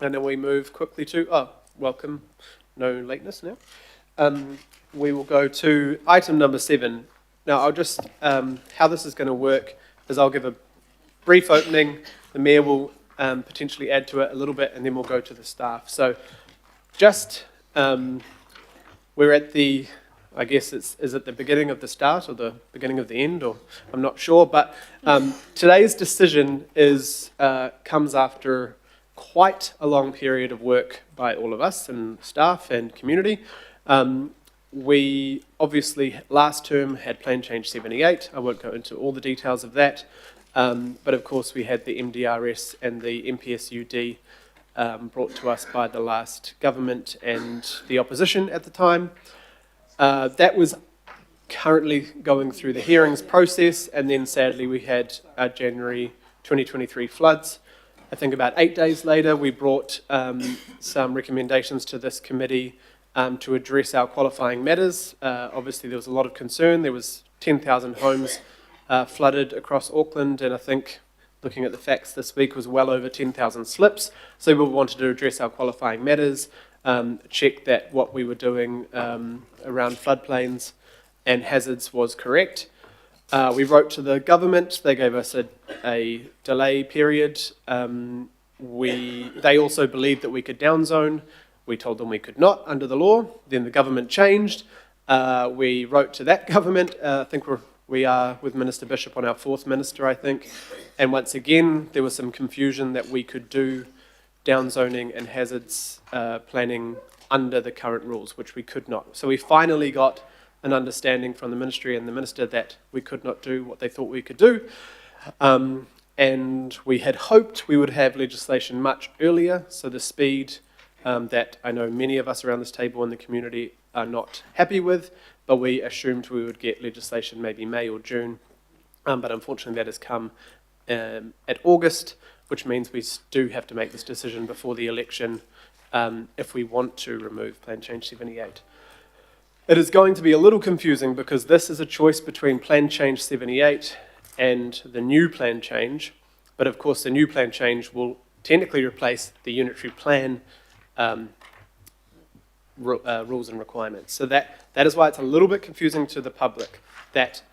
And then we move quickly to, welcome, no lateness now. We will go to item number 7. Now, I'll just, how this is going to work is I'll give a brief opening, the Mayor will potentially add to it a little bit, and then we'll go to the staff. So just, we're at the, I guess is it the beginning of the start or the beginning of the end, or I'm not sure, but today's decision comes after quite a long period of work by all of us and staff and community. We obviously last term had Plan Change 78. I won't go into all the details of that, but of course we had the MDRS and the MPSUD brought to us by the last government and the opposition at the time. That was currently going through the hearings process, and then sadly we had January 2023 floods. I think about 8 days later we brought some recommendations to this committee to address our qualifying matters. Obviously there was a lot of concern. There was 10,000 homes flooded across Auckland, and I think looking at the facts this week was well over 10,000 slips. So we wanted to address our qualifying matters, check that what we were doing around floodplains and hazards was correct. We wrote to the government. They gave us a delay period. They also believed that we could downzone. We told them we could not under the law. Then the government changed. We wrote to that government. I think we are with Minister Bishop on our 4th minister, I think. And once again, there was some confusion that we could do downzoning and hazards planning under the current rules, which we could not. So we finally got an understanding from the ministry and the minister that we could not do what they thought we could do. And we had hoped we would have legislation much earlier, so the speed that I know many of us around this table in the community are not happy with, but we assumed we would get legislation maybe May or June. But unfortunately that has come at August, which means we do have to make this decision before the election if we want to remove Plan Change 78. It is going to be a little confusing because this is a choice between Plan Change 78 and the new Plan Change, but of course the new Plan Change will technically replace the unitary plan rules and requirements. So that is why it's a little bit confusing to the public, that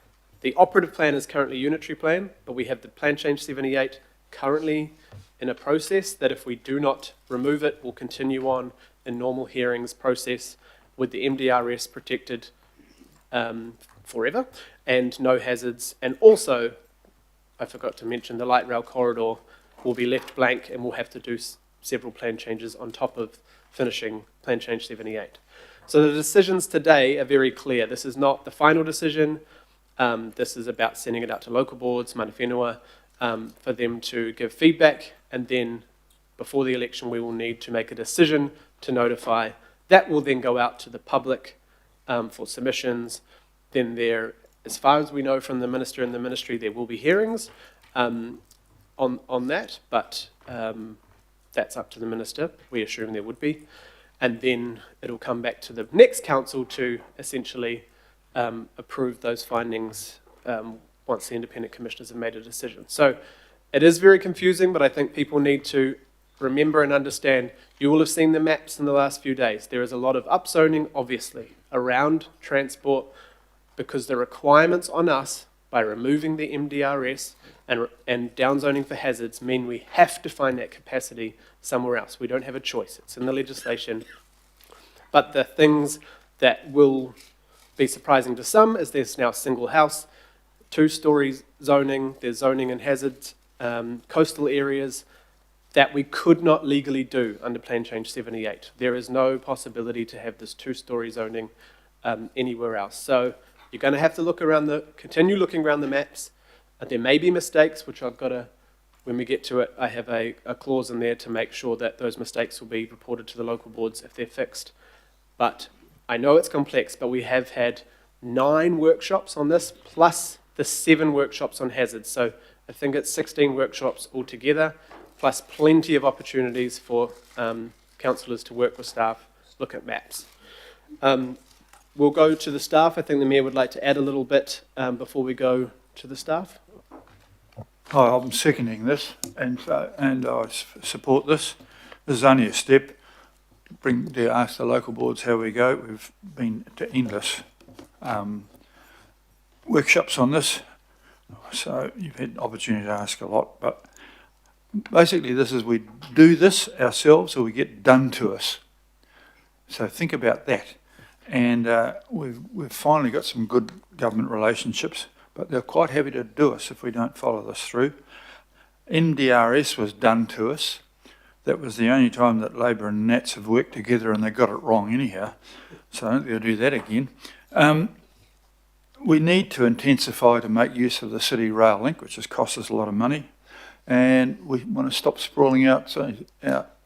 the operative plan is currently unitary plan, but we have the Plan Change 78 currently in a process that if we do not remove it, will continue on in normal hearings process with the MDRS protected forever and no hazards. And also, I forgot to mention, the light rail corridor will be left blank and we'll have to do several plan changes on top of finishing Plan Change 78. So the decisions today are very clear. This is not the final decision. This is about sending it out to local boards, mana whenua, for them to give feedback, and then before the election we will need to make a decision to notify. That will then go out to the public for submissions. Then there, as far as we know from the Minister and the Ministry, there will be hearings on that, but that's up to the Minister. We assume there would be. And then it'll come back to the next council to essentially approve those findings once the independent commissioners have made a decision. So it is very confusing, but I think people need to remember and understand. You will have seen the maps in the last few days. There is a lot of upzoning, obviously, around transport because the requirements on us by removing the MDRS and downzoning for hazards mean we have to find that capacity somewhere else. We don't have a choice. It's in the legislation. But the things that will be surprising to some is there's now single house, 2-story zoning, there's zoning and hazards, coastal areas that we could not legally do under Plan Change 78. There is no possibility to have this 2-story zoning anywhere else. So you're going to have to continue looking around the maps. There may be mistakes, which I've got to, when we get to it, I have a clause in there to make sure that those mistakes will be reported to the local boards if they're fixed. But I know it's complex, but we have had 9 workshops on this, plus the 7 workshops on hazards. So I think it's 16 workshops altogether, plus plenty of opportunities for councillors to work with staff, look at maps. We'll go to the staff. I think the Mayor would like to add a little bit before we go to the staff. I'm seconding this, and I support this. This is only a step. Ask the local boards how we go. We've been to endless workshops on this, so you've had the opportunity to ask a lot, but basically this is we do this ourselves or we get done to us. So think about that. And we've finally got some good government relationships, but they're quite happy to do us if we don't follow this through. NDRS was done to us. That was the only time that Labor and Nats have worked together and they got it wrong anyhow. So I don't think they'll do that again. We need to intensify to make use of the city rail link, which has cost us a lot of money. And we want to stop sprawling out the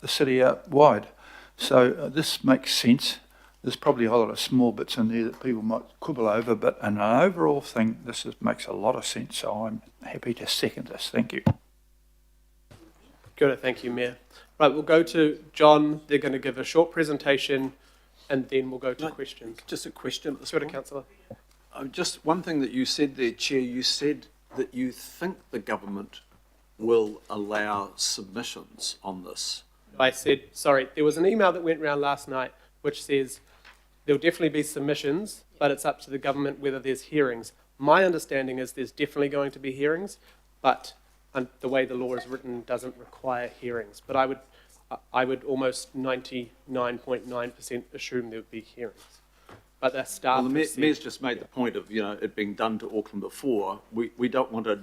city out wide. So this makes sense. There's probably a lot of small bits in there that people might quibble over, but in an overall thing, makes a lot of sense. So I'm happy to second this. Thank you. Good, thank you, Mayor. Right, we'll go to John. They're going to give a short presentation, and then we'll go to questions. Just a question. Let's go to Councillor. Just one thing that you said there, Chair. You said that you think the government will allow submissions on this. I said, sorry, there was an email that went around last night which says there'll definitely be submissions, but it's up to the government whether there's hearings. My understanding is there's definitely going to be hearings, but the way the law is written doesn't require hearings. But I would almost 99.9% assume there would be hearings. But the staff. Well, the Mayor's just made the point of it being done to Auckland before. We don't want to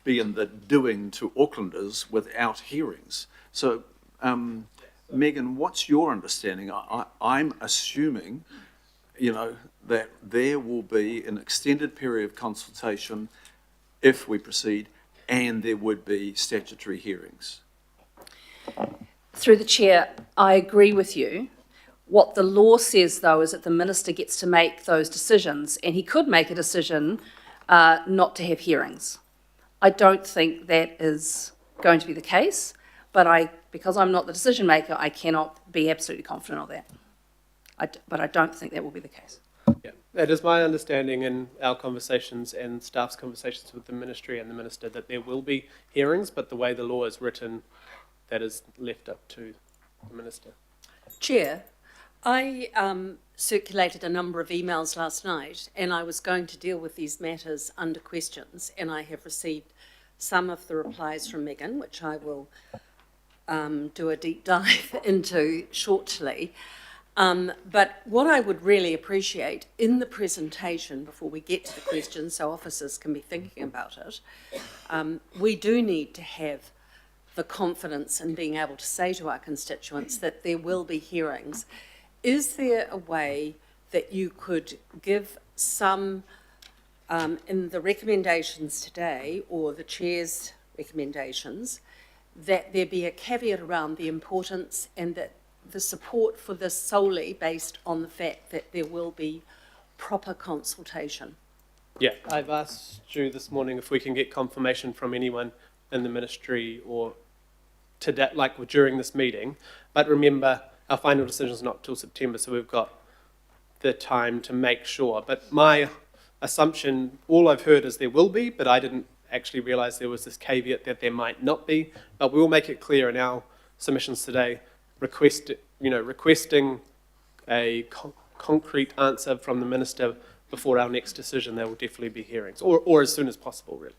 be in the doing to Aucklanders without hearings. So, Megan, what's your understanding? I'm assuming, that there will be an extended period of consultation if we proceed, and there would be statutory hearings. Through the chair, I agree with you. What the law says, though, is that the minister gets to make those decisions, and he could make a decision not to have hearings. I don't think that is going to be the case, but because I'm not the decision maker, I cannot be absolutely confident of that. But I don't think that will be the case. Yeah, that is my understanding in our conversations and staff's conversations with the ministry and the minister that there will be hearings, but the way the law is written, that is left up to the minister. Chair, I circulated a number of emails last night, and I was going to deal with these matters under questions, and I have received some of the replies from Megan, which I will do a deep dive into shortly. But what I would really appreciate in the presentation, before we get to the questions so officers can be thinking about it, we do need to have the confidence in being able to say to our constituents that there will be hearings. Is there a way that you could give some, in the recommendations today, or the Chair's recommendations, that there be a caveat around the importance and that the support for this solely based on the fact that there will be proper consultation? Yeah, I've asked you this morning if we can get confirmation from anyone in the ministry or today, like during this meeting. But remember, our final decision is not till September, so we've got the time to make sure. But my assumption, all I've heard is there will be, but I didn't actually realise there was this caveat that there might not be. But we will make it clear in our submissions today, requesting a concrete answer from the minister before our next decision. There will definitely be hearings, or as soon as possible, really.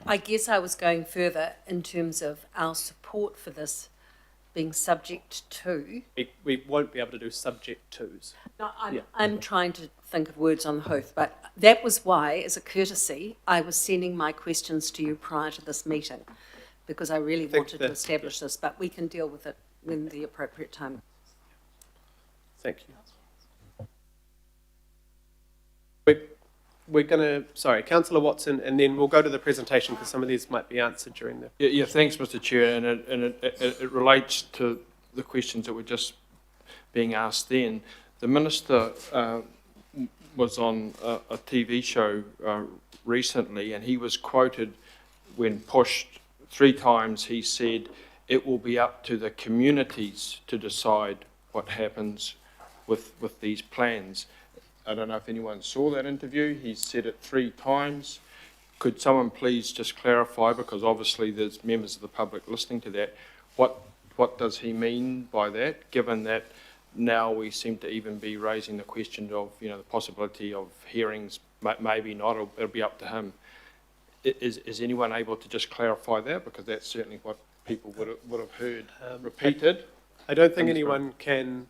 I guess I was going further in terms of our support for this being subject to. We won't be able to do subject tos. No, I'm trying to think of words on the hoof, but that was why, as a courtesy, I was sending my questions to you prior to this meeting, because I really wanted to establish this, but we can deal with it when the appropriate time. Thank you. We're going to, Councillor Watson, and then we'll go to the presentation because some of these might be answered during the... Yeah, thanks, Mr. Chair, and it relates to the questions that were just being asked then. The Minister was on a TV show recently, and he was quoted when pushed 3 times. He said, it will be up to the communities to decide what happens with these plans. I don't know if anyone saw that interview. He said it 3 times. Could someone please just clarify, because obviously there's members of the public listening to that, what what does he mean by that, given that now we seem to even be raising the question of, the possibility of hearings, maybe not, it'll be up to him. Is anyone able to just clarify that? Because that's certainly what people would have heard repeated. I don't think anyone can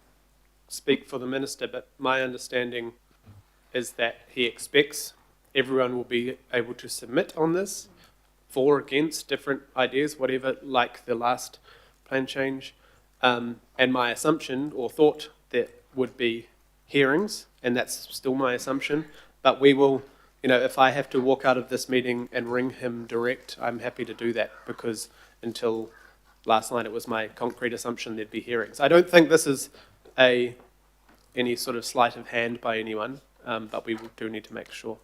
speak for the minister, but my understanding is that he expects everyone will be able to submit on this, for, against, different ideas, whatever, like the last plan change. And my assumption or thought that would be hearings, and that's still my assumption, but we will, if I have to walk out of this meeting and ring him direct, I'm happy to do that, because until last night it was my concrete assumption there'd be hearings. I don't think this is any sort of sleight of hand by anyone, but we do need to make sure.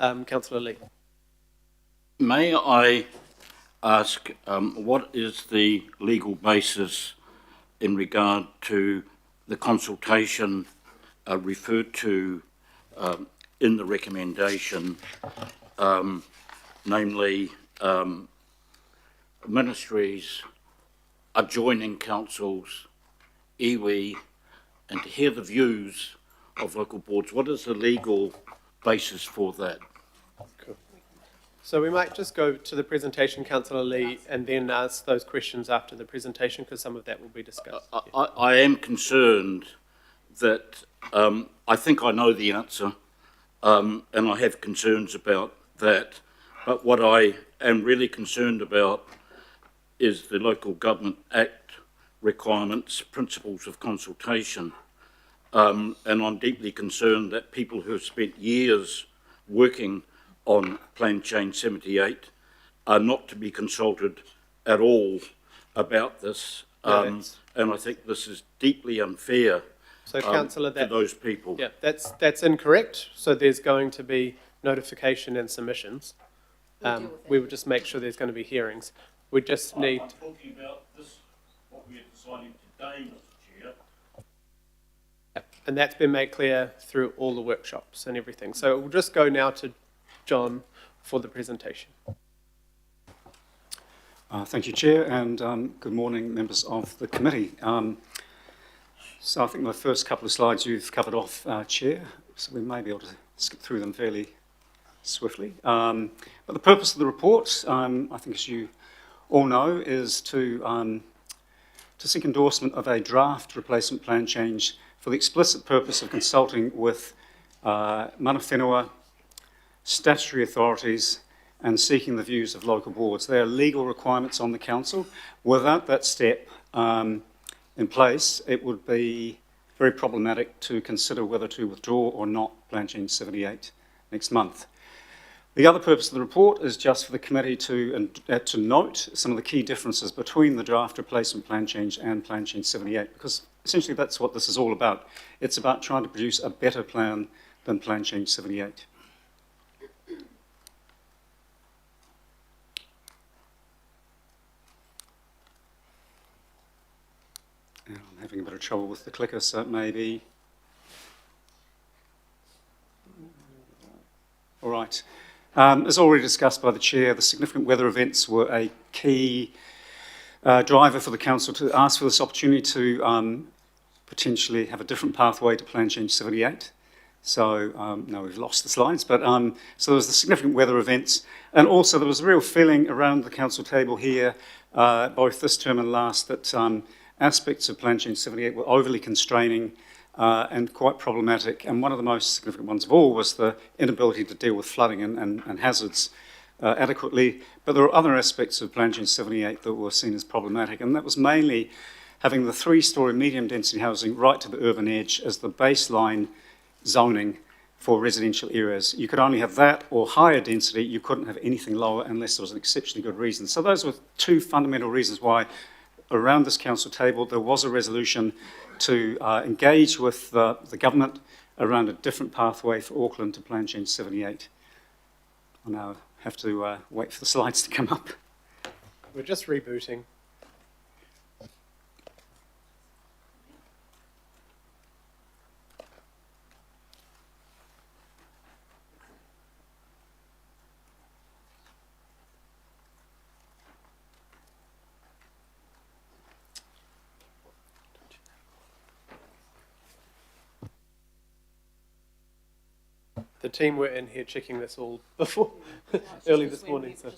Councillor Lee. May I ask, what is the legal basis in regard to the consultation referred to in the recommendation, namely ministries, adjoining councils, iwi, and to hear the views of local boards? What is the legal basis for that? So we might just go to the presentation, Councillor Lee, and then ask those questions after the presentation, because some of that will be discussed. I am concerned that I think I know the answer, and I have concerns about that. But what I am really concerned about is the Local Government Act requirements, principles of consultation. And I'm deeply concerned that people who have spent years working on Plan Change 78 are not to be consulted at all about this. And I think this is deeply unfair So, Councillor, to those people. Yeah, that's incorrect. So there's going to be notification and submissions. We will just make sure there's going to be hearings. We just need... I'm talking about this, what we are deciding today, Mr Chair. And that's been made clear through all the workshops and everything. So we'll just go now to John for the presentation. Thank you, Chair, and good morning, members of the committee. So I think my first couple of slides you've covered off, Chair, so we may be able to skip through them fairly swiftly. But the purpose of the report, I think as you all know, is to seek endorsement of a draft replacement plan change for the explicit purpose of consulting with mana whenua, statutory authorities, and seeking the views of local boards. They are legal requirements on the council. Without that step in place, it would be very problematic to consider whether to withdraw or not Plan Change 78 next month. The other purpose of the report is just for the committee to note some of the key differences between the draft replacement plan change and Plan Change 78, because essentially that's what this is all about. It's about trying to produce a better plan than Plan Change 78. And I'm having a bit of trouble with the clicker, so it may be... All right. As already discussed by the Chair, the significant weather events were a key driver for the Council to ask for this opportunity to potentially have a different pathway to Plan Change 78. So, no, we've lost the slides, but so there was the significant weather events, and also there was a real feeling around the Council table here, both this term and last, that aspects of Plan Change 78 were overly constraining and quite problematic, and one of the most significant ones of all was the inability to deal with flooding and hazards adequately. But there were other aspects of Plan Change 78 that were seen as problematic, and that was mainly having the 3-storey medium density housing right to the urban edge as the baseline zoning for residential areas. You could only have that or higher density. You couldn't have anything lower unless there was an exceptionally good reason. So those were two fundamental reasons why around this council table there was a resolution to engage with the government around a different pathway for Auckland to Plan Change 78. I now have to wait for the slides to come up. We're just rebooting. The team were in here checking this all before, early this morning. So.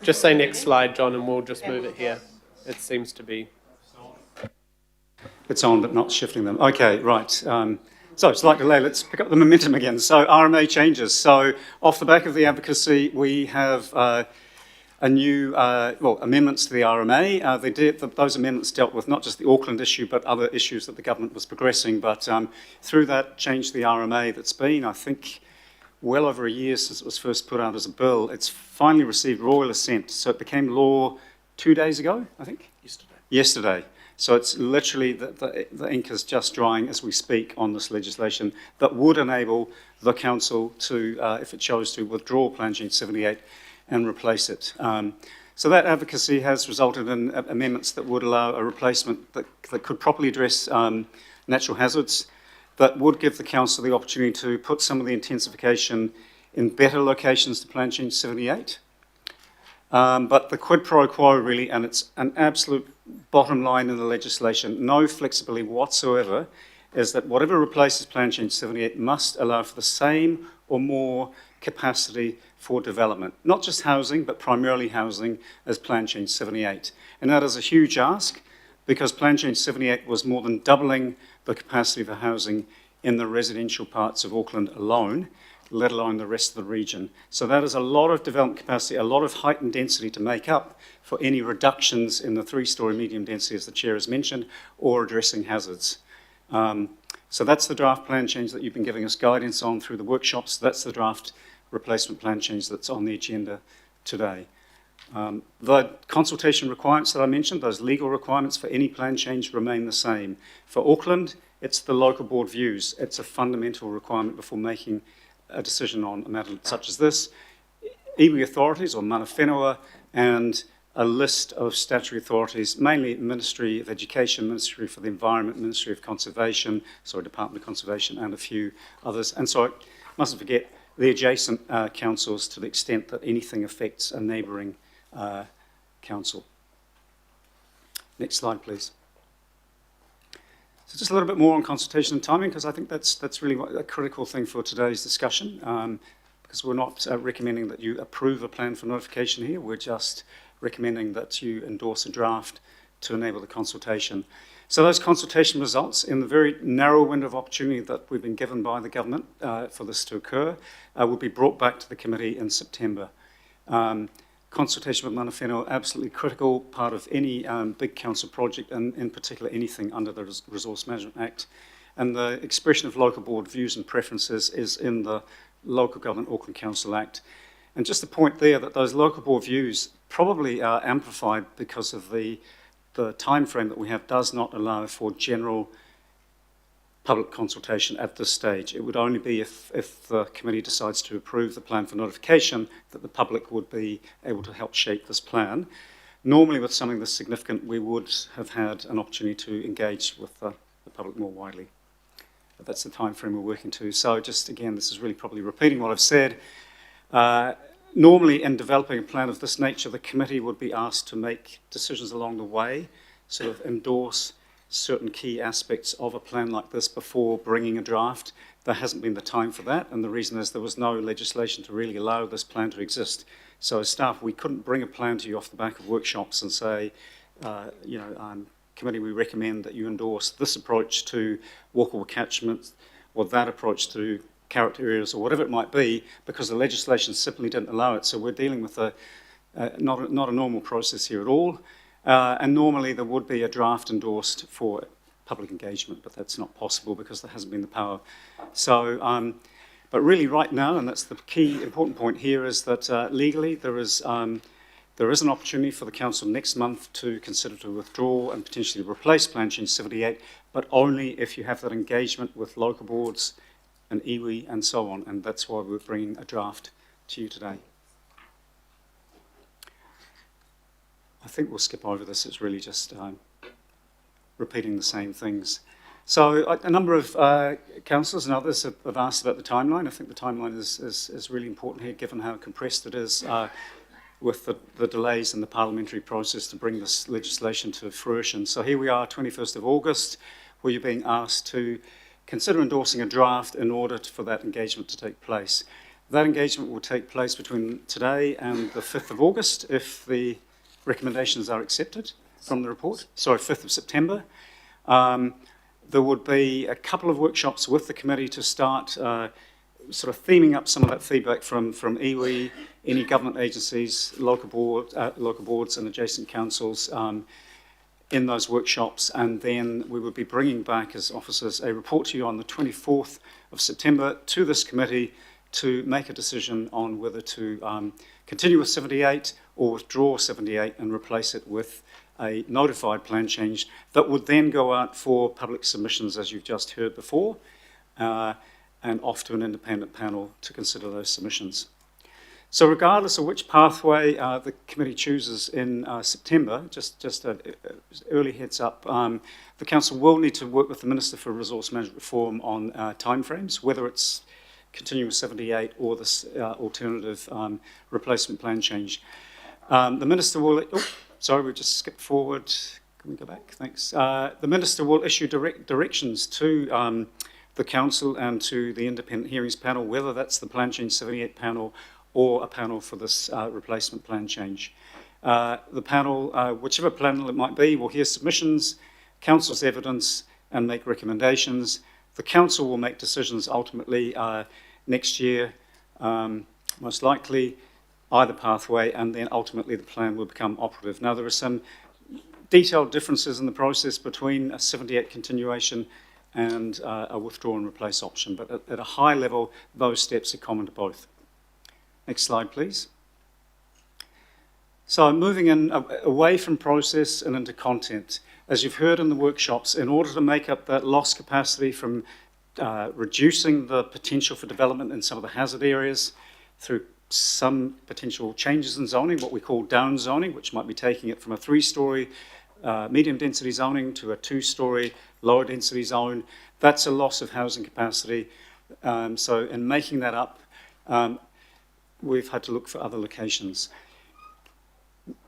Just say next slide, John, and we'll just move it here. It seems to be. It's on, but not shifting them. Okay, right. So it's like delay. Let's pick up the momentum again. So RMA changes. So off the back of the advocacy, we have a new, amendments to the RMA. Those amendments dealt with not just the Auckland issue, but other issues that the government was progressing. But through that change to the RMA that's been, I think, well over a year since it was first put out as a bill, it's finally received royal assent. So it became law 2 days ago, I think? Yesterday. So it's literally, the ink is just drying as we speak on this legislation that would enable the council to, if it chose to, withdraw Plan Change 78 and replace it. So that advocacy has resulted in amendments that would allow a replacement that could properly address natural hazards, that would give the council the opportunity to put some of the intensification in better locations to Plan Change 78. But the quid pro quo really, and it's an absolute bottom line in the legislation, no flexibility whatsoever, is that whatever replaces Plan Change 78 must allow for the same or more capacity for development. Not just housing, but primarily housing as Plan Change 78. And that is a huge ask, because Plan Change 78 was more than doubling the capacity for housing in the residential parts of Auckland alone, let alone the rest of the region. So that is a lot of development capacity, a lot of height and density to make up for any reductions in the 3-storey medium density, as the Chair has mentioned, or addressing hazards. So that's the draft plan change that you've been giving us guidance on through the workshops. That's the draft replacement plan change that's on the agenda today. The consultation requirements that I mentioned, those legal requirements for any plan change, remain the same. For Auckland, it's the local board views. It's a fundamental requirement before making a decision on a matter such as this. Iwi authorities, or mana whenua, and a list of statutory authorities, mainly Ministry of Education, Ministry for the Environment, Ministry of Conservation, Department of Conservation, and a few others. And so, I mustn't forget, the adjacent councils to the extent that anything affects a neighbouring council. Next slide, please. So just a little bit more on consultation and timing, because I think that's really a critical thing for today's discussion, because we're not recommending that you approve a plan for notification here. We're just recommending that you endorse a draft to enable the consultation. So those consultation results, in the very narrow window of opportunity that we've been given by the government for this to occur, will be brought back to the committee in September. Consultation with mana whenua, absolutely critical part of any big council project, and in particular anything under the Resource Management Act. And the expression of local board views and preferences is in the Local Government Auckland Council Act. And just the point there that those local board views probably are amplified because of the time frame that we have does not allow for general public consultation at this stage. It would only be if the committee decides to approve the plan for notification that the public would be able to help shape this plan. Normally with something this significant, we would have had an opportunity to engage with the public more widely. But that's the time frame we're working to. So just again, this is really probably repeating what I've said. Normally in developing a plan of this nature, the committee would be asked to make decisions along the way, sort of endorse certain key aspects of a plan like this before bringing a draft. There hasn't been the time for that, and the reason is there was no legislation to really allow this plan to exist. So as staff, we couldn't bring a plan to you off the back of workshops and say, committee, we recommend that you endorse this approach to walkable catchments or that approach to character areas or whatever it might be, because the legislation simply didn't allow it. So we're dealing with not a normal process here at all. And normally there would be a draft endorsed for public engagement, but that's not possible because there hasn't been the power. So, but really right now, and that's the key important point here, is that legally there is an opportunity for the council next month to consider to withdraw and potentially replace Plan Change 78, but only if you have that engagement with local boards and iwi and so on, and that's why we're bringing a draft to you today. I think we'll skip over this. It's really just repeating the same things. So a number of councillors and others have asked about the timeline. I think the timeline is really important here, given how compressed it is with the delays in the parliamentary process to bring this legislation to fruition. So here we are, 21st of August, where you're being asked to consider endorsing a draft in order for that engagement to take place. That engagement will take place between today and the 5th of August if the recommendations are accepted from the report. Sorry, 5th of September. There would be a couple of workshops with the committee to start sort of theming up some of that feedback from iwi, any government agencies, local boards and adjacent councils in those workshops, and then we would be bringing back as officers a report to you on the 24th of September to this committee to make a decision on whether to continue with 78 or withdraw 78 and replace it with a notified plan change that would then go out for public submissions, as you've just heard before, and off to an independent panel to consider those submissions. So regardless of which pathway the committee chooses in September, just an early heads up, the council will need to work with the Minister for Resource Management Reform on timeframes, whether it's continuing with 78 or this alternative replacement plan change. The Minister will, sorry, we just skipped forward. Can we go back? Thanks. The Minister will issue directions to the council and to the independent hearings panel, whether that's the Plan Change 78 panel or a panel for this replacement plan change. The panel, whichever panel it might be, will hear submissions, council's evidence, and make recommendations. The council will make decisions ultimately next year, most likely, either pathway, and then ultimately the plan will become operative. Now, there are some detailed differences in the process between a 78 continuation and a withdraw and replace option, but at a high level, those steps are common to both. Next slide, please. So moving in away from process and into content. As you've heard in the workshops, in order to make up that lost capacity from reducing the potential for development in some of the hazard areas through some potential changes in zoning, what we call down zoning, which might be taking it from a 3-storey medium density zoning to a 2-storey lower density zone, that's a loss of housing capacity. So in making that up, we've had to look for other locations.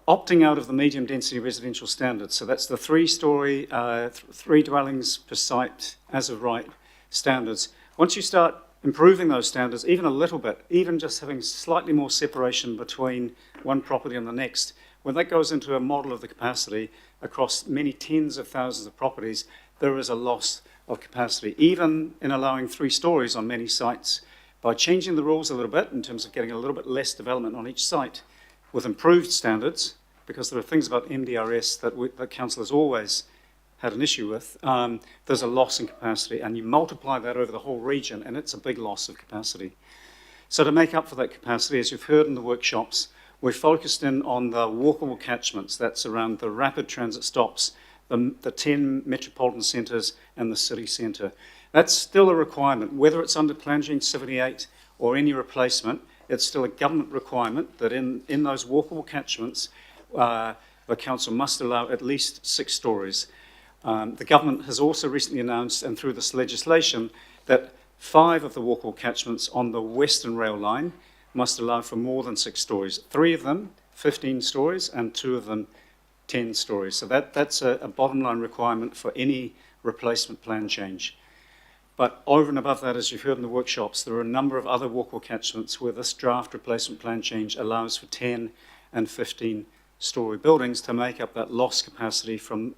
Opting out of the medium density residential standards, so that's the 3-storey, 3 dwellings per site as of right standards. Once you start improving those standards even a little bit, even just having slightly more separation between one property and the next, when that goes into a model of the capacity across many tens of thousands of properties, there is a loss of capacity, even in allowing 3 stories on many sites. By changing the rules a little bit in terms of getting a little bit less development on each site with improved standards, because there are things about MDRS that council has always had an issue with, there's a loss in capacity, and you multiply that over the whole region, and it's a big loss of capacity. So to make up for that capacity, as you've heard in the workshops, we're focused in on the walkable catchments. That's around the rapid transit stops, the 10 metropolitan centres and the city centre. That's still a requirement, whether it's under Plan Change 78 or any replacement. It's still a government requirement that in those walkable catchments, the council must allow at least 6 stories. The government has also recently announced, and through this legislation, that 5 of the walkable catchments on the Western Rail line must allow for more than 6 stories. 3 of them, 15 stories, and 2 of them, 10 stories. So that's a bottom line requirement for any replacement plan change. But over and above that, as you've heard in the workshops, there are a number of other walkable catchments where this draft replacement plan change allows for 10 and 15-storey buildings to make up that lost capacity from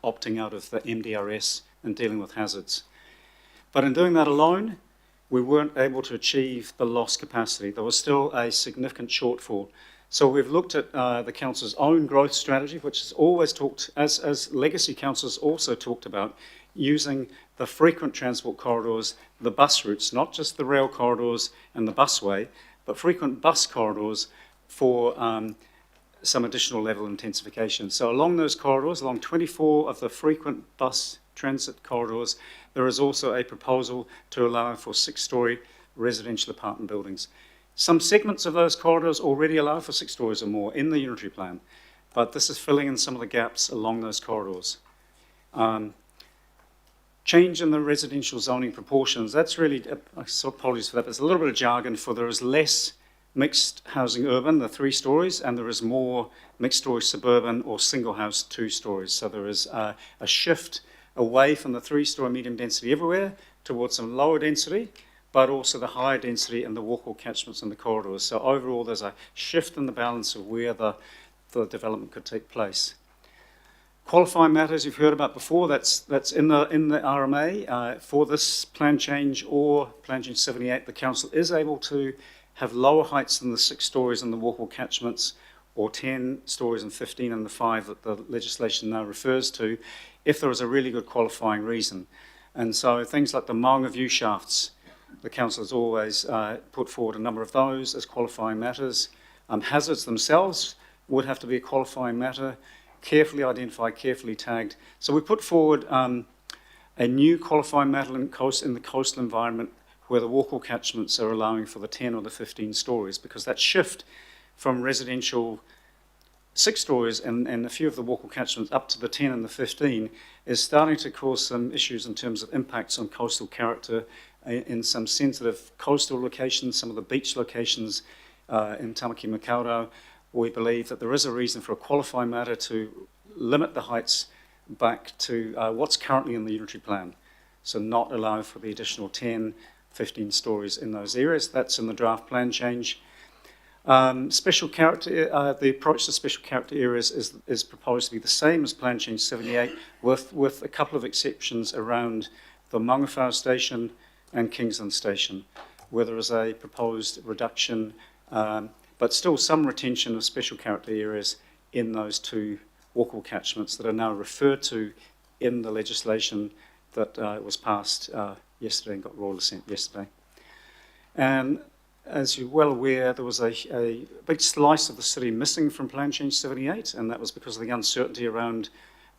opting out of the MDRS and dealing with hazards. But in doing that alone, we weren't able to achieve the lost capacity. There was still a significant shortfall. So we've looked at the council's own growth strategy, which has always talked, as legacy councils also talked about, using the frequent transport corridors, the bus routes, not just the rail corridors and the busway, but frequent bus corridors for some additional level intensification. So along those corridors, along 24 of the frequent bus transit corridors, there is also a proposal to allow for 6-storey residential apartment buildings. Some segments of those corridors already allow for 6 stories or more in the unitary plan, but this is filling in some of the gaps along those corridors. Change in the residential zoning proportions, that's really, apologies for that, but it's a little bit of jargon for there is less mixed housing urban, the 3 stories, and there is more mixed story suburban or single house 2 stories. So there is a shift away from the 3-story medium density everywhere towards some lower density, but also the higher density in the walkable catchments and the corridors. So overall, there's a shift in the balance of where the development could take place. Qualifying matters you've heard about before, that's in the RMA. For this plan change or Plan Change 78, the council is able to have lower heights than the 6 stories in the walkable catchments, or 10 stories and 15 in the 5 that the legislation now refers to, if there is a really good qualifying reason. And so things like the Maunga view shafts, the council has always put forward a number of those as qualifying matters. Hazards themselves would have to be a qualifying matter, carefully identified, carefully tagged. So we put forward a new qualifying matter in the coastal environment where the walkable catchments are allowing for the 10 or the 15 stories, because that shift from residential 6 stories and a few of the walkable catchments up to the 10 and the 15 is starting to cause some issues in terms of impacts on coastal character in some sensitive coastal locations, some of the beach locations in Tamaki Makaurau. We believe that there is a reason for a qualifying matter to limit the heights back to what's currently in the unitary plan. So not allow for the additional 10, 15 stories in those areas. That's in the draft plan change. Special character, the approach to special character areas is proposed to be the same as Plan Change 78, with a couple of exceptions around the Maungawhau station and Kingsland station, where there is a proposed reduction, but still some retention of special character areas in those 2 walkable catchments that are now referred to in the legislation that was passed yesterday and got royal assent yesterday. And as you're well aware, there was a big slice of the city missing from Plan Change 78, and that was because of the uncertainty around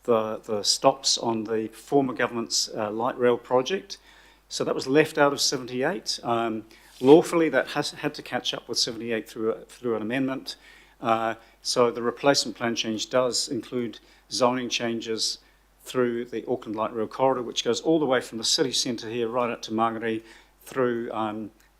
the stops on the former government's light rail project. So that was left out of 78. Lawfully, that had to catch up with 78 through an amendment. So the replacement plan change does include zoning changes through the Auckland light rail corridor, which goes all the way from the city centre here right up to Mangere, through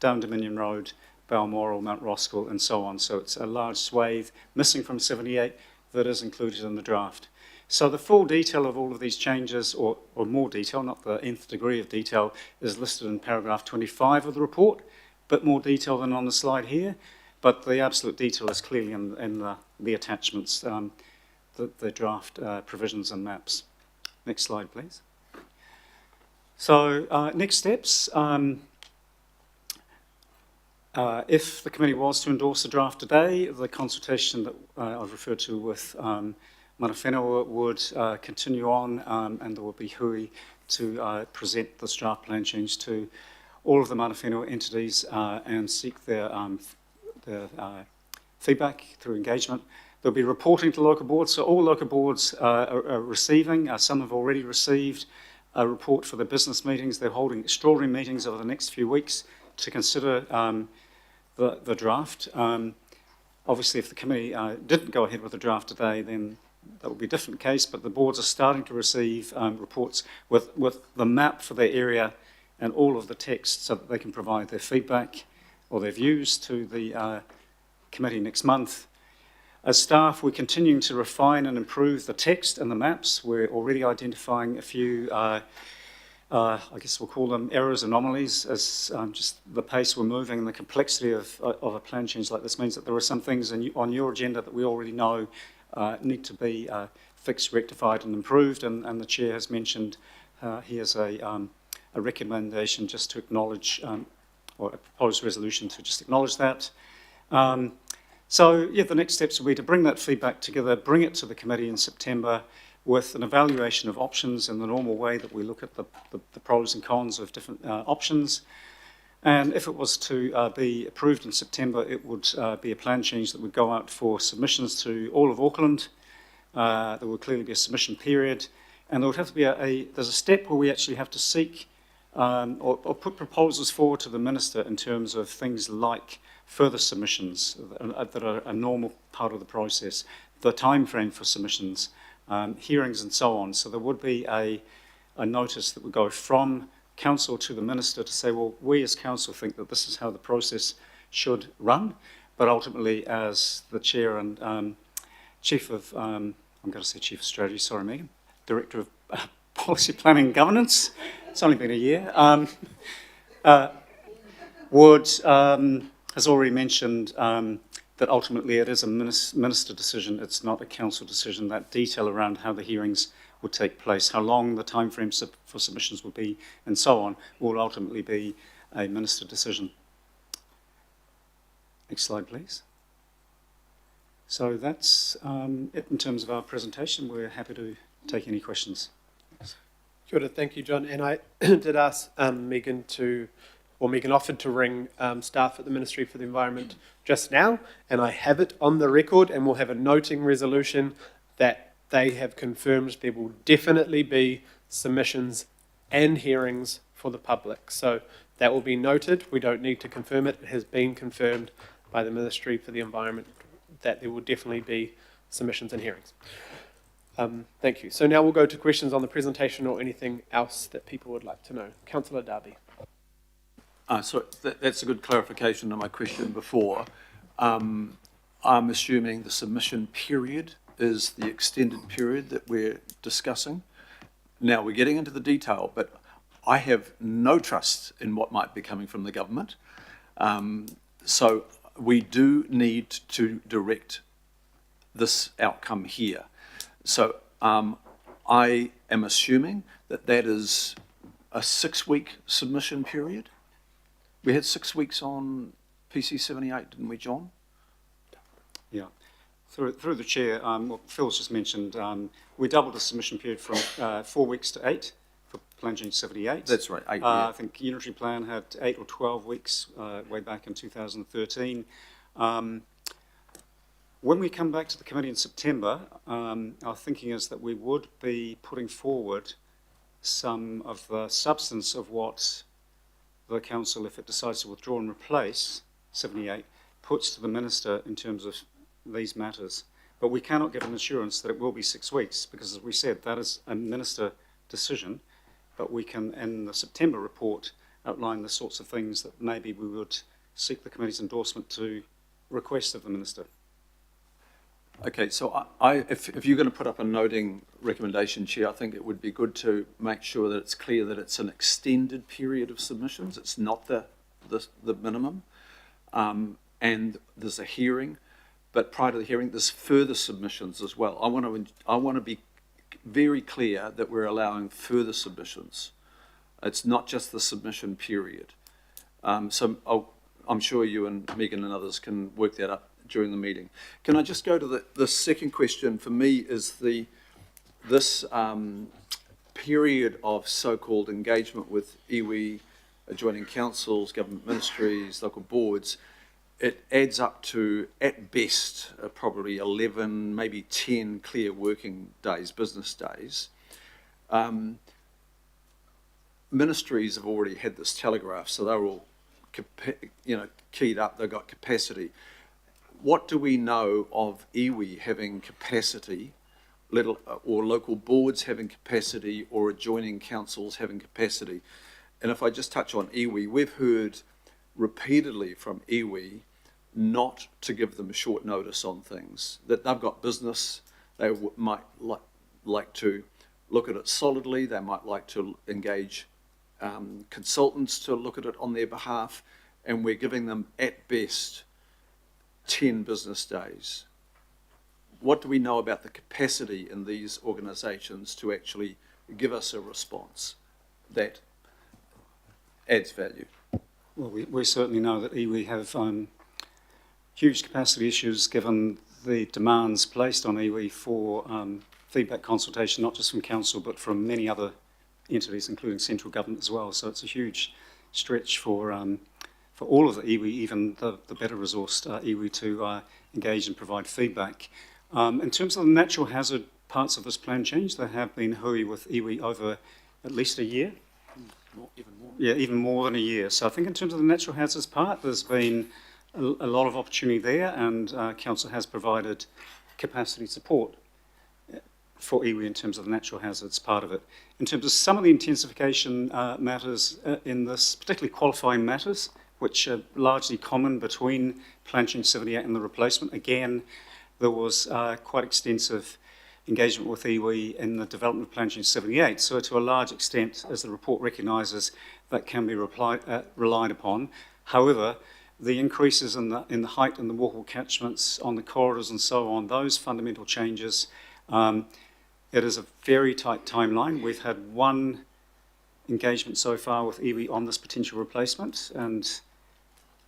down Dominion Road Balmoral, Mount Roskill, and so on. So it's a large swathe missing from 78 that is included in the draft. So the full detail of all of these changes, or more detail, not the nth degree of detail, is listed in paragraph 25 of the report. A bit more detail than on the slide here, but the absolute detail is clearly in the attachments, the draft provisions and maps. Next slide, please. So next steps. If the committee was to endorse the draft today, the consultation that I've referred to with Mana Whenua would continue on, and there will be hui to present this draft plan change to all of the Mana Whenua entities and seek their feedback through engagement. There'll be reporting to local boards, so all local boards are receiving, some have already received a report for their business meetings. They're holding extraordinary meetings over the next few weeks to consider the draft. Obviously, if the committee didn't go ahead with the draft today, then that would be a different case, but the boards are starting to receive reports with the map for their area and all of the text so that they can provide their feedback or their views to the committee next month. As staff, we're continuing to refine and improve the text and the maps. We're already identifying a few, I guess we'll call them errors, anomalies, as just the pace we're moving and the complexity of a plan change like this means that there are some things on your agenda that we already know need to be fixed, rectified and improved, and the Chair has mentioned he has a recommendation just to acknowledge, or a proposed resolution to just acknowledge that. So, yeah, the next steps will be to bring that feedback together, bring it to the committee in September with an evaluation of options in the normal way that we look at the pros and cons of different options. And if it was to be approved in September, it would be a plan change that would go out for submissions to all of Auckland. There would clearly be a submission period, and there would have to be there's a step where we actually have to seek or put proposals forward to the Minister in terms of things like further submissions that are a normal part of the process, the time frame for submissions, hearings and so on. So there would be a notice that would go from Council to the Minister to say, well, we as Council think that this is how the process should run, but ultimately as the Chair and Chief of, I'm going to say Chief of Strategy, sorry Megan, Director of Policy Planning and Governance, it's only been a year, has already mentioned that ultimately it is a minister decision, it's not a council decision. That detail around how the hearings would take place, how long the timeframes for submissions would be, and so on, will ultimately be a minister decision. Next slide, please. So that's it in terms of our presentation. We're happy to take any questions. Kia ora, thank you, John. And I did ask Megan Megan offered to ring staff at the Ministry for the Environment just now, and I have it on the record, and we'll have a noting resolution that they have confirmed there will definitely be submissions and hearings for the public. So that will be noted. We don't need to confirm it. It has been confirmed by the Ministry for the Environment that there will definitely be submissions and hearings. Thank you. So now we'll go to questions on the presentation or anything else that people would like to know. Councillor Darby. So that's a good clarification on my question before. I'm assuming the submission period is the extended period that we're discussing. Now, we're getting into the detail, but I have no trust in what might be coming from the government. So we do need to direct this outcome here. So I am assuming that is a 6-week submission period. We had 6 weeks on PC 78, didn't we, John? Yeah. Through the Chair, what Phil's just mentioned, we doubled the submission period from 4 weeks to 8 for Plan Change 78. That's right, 8, yeah. I think Unitary Plan had 8 or 12 weeks way back in 2013. When we come back to the committee in September, our thinking is that we would be putting forward some of the substance of what the Council, if it decides to withdraw and replace 78, puts to the Minister in terms of these matters. But we cannot give an assurance that it will be 6 weeks, because as we said, that is a Minister decision, but we can, in the September report, outline the sorts of things that maybe we would seek the committee's endorsement to request of the Minister. Okay, so if you're going to put up a noting recommendation, Chair, I think it would be good to make sure that it's clear that it's an extended period of submissions. It's not the minimum. And there's a hearing, but prior to the hearing, there's further submissions as well. I want to be very clear that we're allowing further submissions. It's not just the submission period. So I'm sure you and Megan and others can work that up during the meeting. Can I just go to the second question for me is this period of so-called engagement with iwi, adjoining councils, government ministries, local boards. It adds up to, at best, probably 11, maybe 10 clear working days, business days. Ministries have already had this telegraph, so they're all, keyed up. They've got capacity. What do we know of iwi having capacity, or local boards having capacity, or adjoining councils having capacity? And if I just touch on iwi, we've heard repeatedly from iwi not to give them short notice on things, that they've got business, they might like to look at it solidly, they might like to engage consultants to look at it on their behalf, and we're giving them, at best, 10 business days. What do we know about the capacity in these organisations to actually give us a response that adds value? Well, we certainly know that iwi have huge capacity issues given the demands placed on iwi for feedback consultation, not just from council but from many other entities, including central government as well. So it's a huge stretch for all of the iwi, even the better resourced iwi, to engage and provide feedback. In terms of the natural hazard parts of this plan change, there have been hui with iwi over at least a year. Even more. Yeah, even more than a year. So I think in terms of the natural hazards part, there's been a lot of opportunity there, and council has provided capacity support for iwi in terms of the natural hazards part of it. In terms of some of the intensification matters in this, particularly qualifying matters, which are largely common between Plan Change 78 and the replacement, again, there was quite extensive engagement with iwi in the development of Plan Change 78. So to a large extent, as the report recognises, that can be relied upon. However, the increases in the height and the walkable catchments on the corridors and so on, those fundamental changes, it is a very tight timeline. We've had one engagement so far with iwi on this potential replacement, and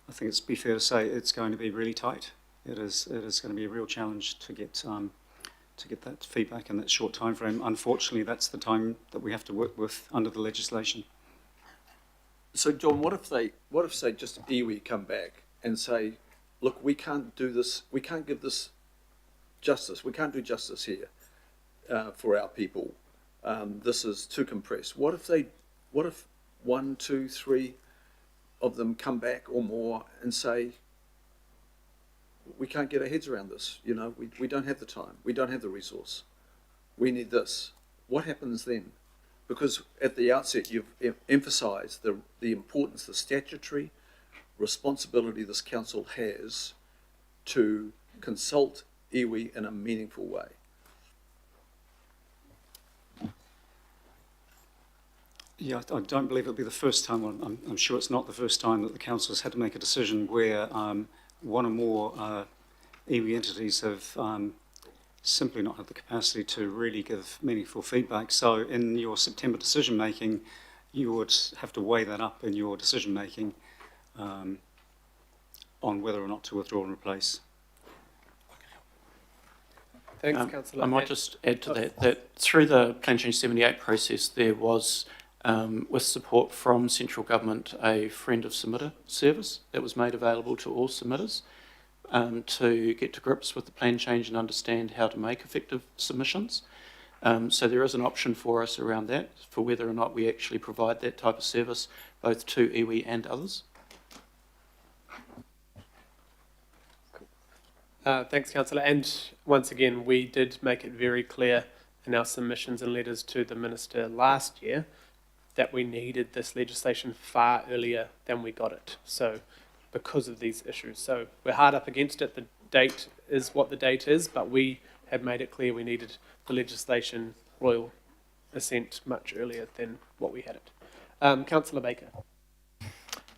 I think it's be fair to say it's going to be really tight. It is going to be a real challenge to get that feedback in that short time frame. Unfortunately, that's the time that we have to work with under the legislation. So, John, what if they just iwi come back and say, look, we can't do this, we can't give this justice, we can't do justice here for our people. This is too compressed. What if 1, 2, 3 of them come back or more and say, we can't get our heads around this, we don't have the time, we don't have the resource, we need this. What happens then? Because at the outset you've emphasised the importance, the statutory responsibility this council has to consult iwi in a meaningful way. Yeah, I don't believe it'll be the first time, I'm sure it's not the first time that the council has had to make a decision where one or more iwi entities have simply not had the capacity to really give meaningful feedback. So in your September decision making, you would have to weigh that up in your decision making on whether or not to withdraw and replace. Thanks, Councillor. I might just add to that through the Plan Change 78 process, there was, with support from central government, a friend of submitter service that was made available to all submitters to get to grips with the plan change and understand how to make effective submissions. So there is an option for us around that, for whether or not we actually provide that type of service, both to iwi and others. Thanks, Councillor. And once again, we did make it very clear in our submissions and letters to the Minister last year that we needed this legislation far earlier than we got it. So because of these issues. So we're hard up against it. The date is what the date is, but we have made it clear we needed the legislation royal assent much earlier than what we had it. Councillor Baker.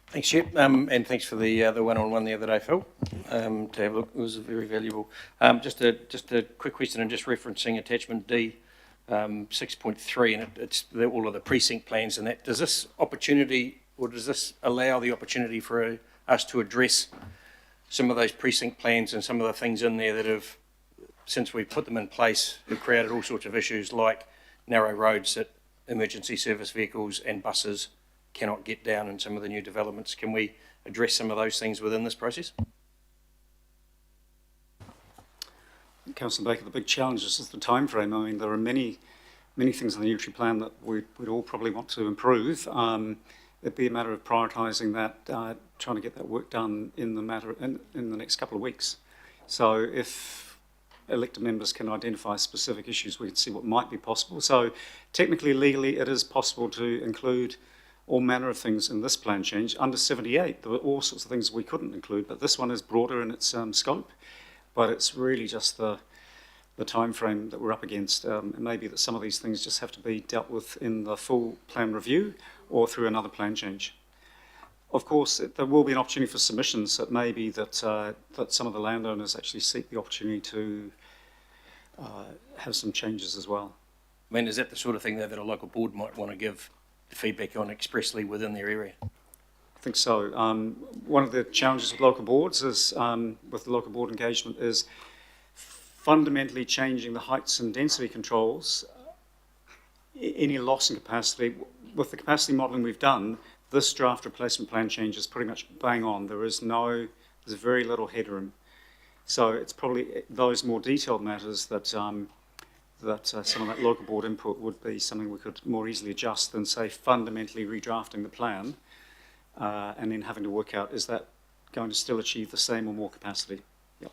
Thanks, Chair, and thanks for the one-on-one the other day, Phil. To have a look, it was very valuable. Just a quick question, and just referencing attachment D, 6.3, and it's all of the precinct plans and that. Does this opportunity, or does this allow the opportunity for us to address some of those precinct plans and some of the things in there that have, since we've put them in place, have created all sorts of issues like narrow roads that emergency service vehicles and buses cannot get down in some of the new developments? Can we address some of those things within this process? Councillor Baker, the big challenge is the time frame. I mean, there are many things in the unitary plan that we'd all probably want to improve. It'd be a matter of prioritising that, trying to get that work done in the next couple of weeks. So if elected members can identify specific issues, we can see what might be possible. So technically, legally, it is possible to include all manner of things in this plan change. Under 78, there were all sorts of things we couldn't include, but this one is broader in its scope. But it's really just the time frame that we're up against. It may be that some of these things just have to be dealt with in the full plan review or through another plan change. Of course, there will be an opportunity for submissions. It may be that some of the landowners actually seek the opportunity to have some changes as well. I mean, is that the sort of thing that a local board might want to give feedback on expressly within their area? I think so. One of the challenges with local boards is, with the local board engagement, is fundamentally changing the heights and density controls. Any loss in capacity, with the capacity modelling we've done, this draft replacement plan change is pretty much bang on. There's very little headroom. So it's probably those more detailed matters that some of that local board input would be something we could more easily adjust than, say, fundamentally redrafting the plan and then having to work out, is that going to still achieve the same or more capacity? Yep.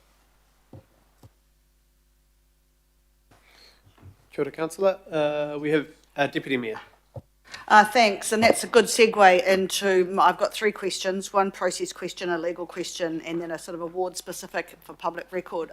Kia ora, Councillor. We have Deputy Mayor. Thanks, and that's a good segue into, I've got three questions, one process question, a legal question, and then a sort of award specific for public record.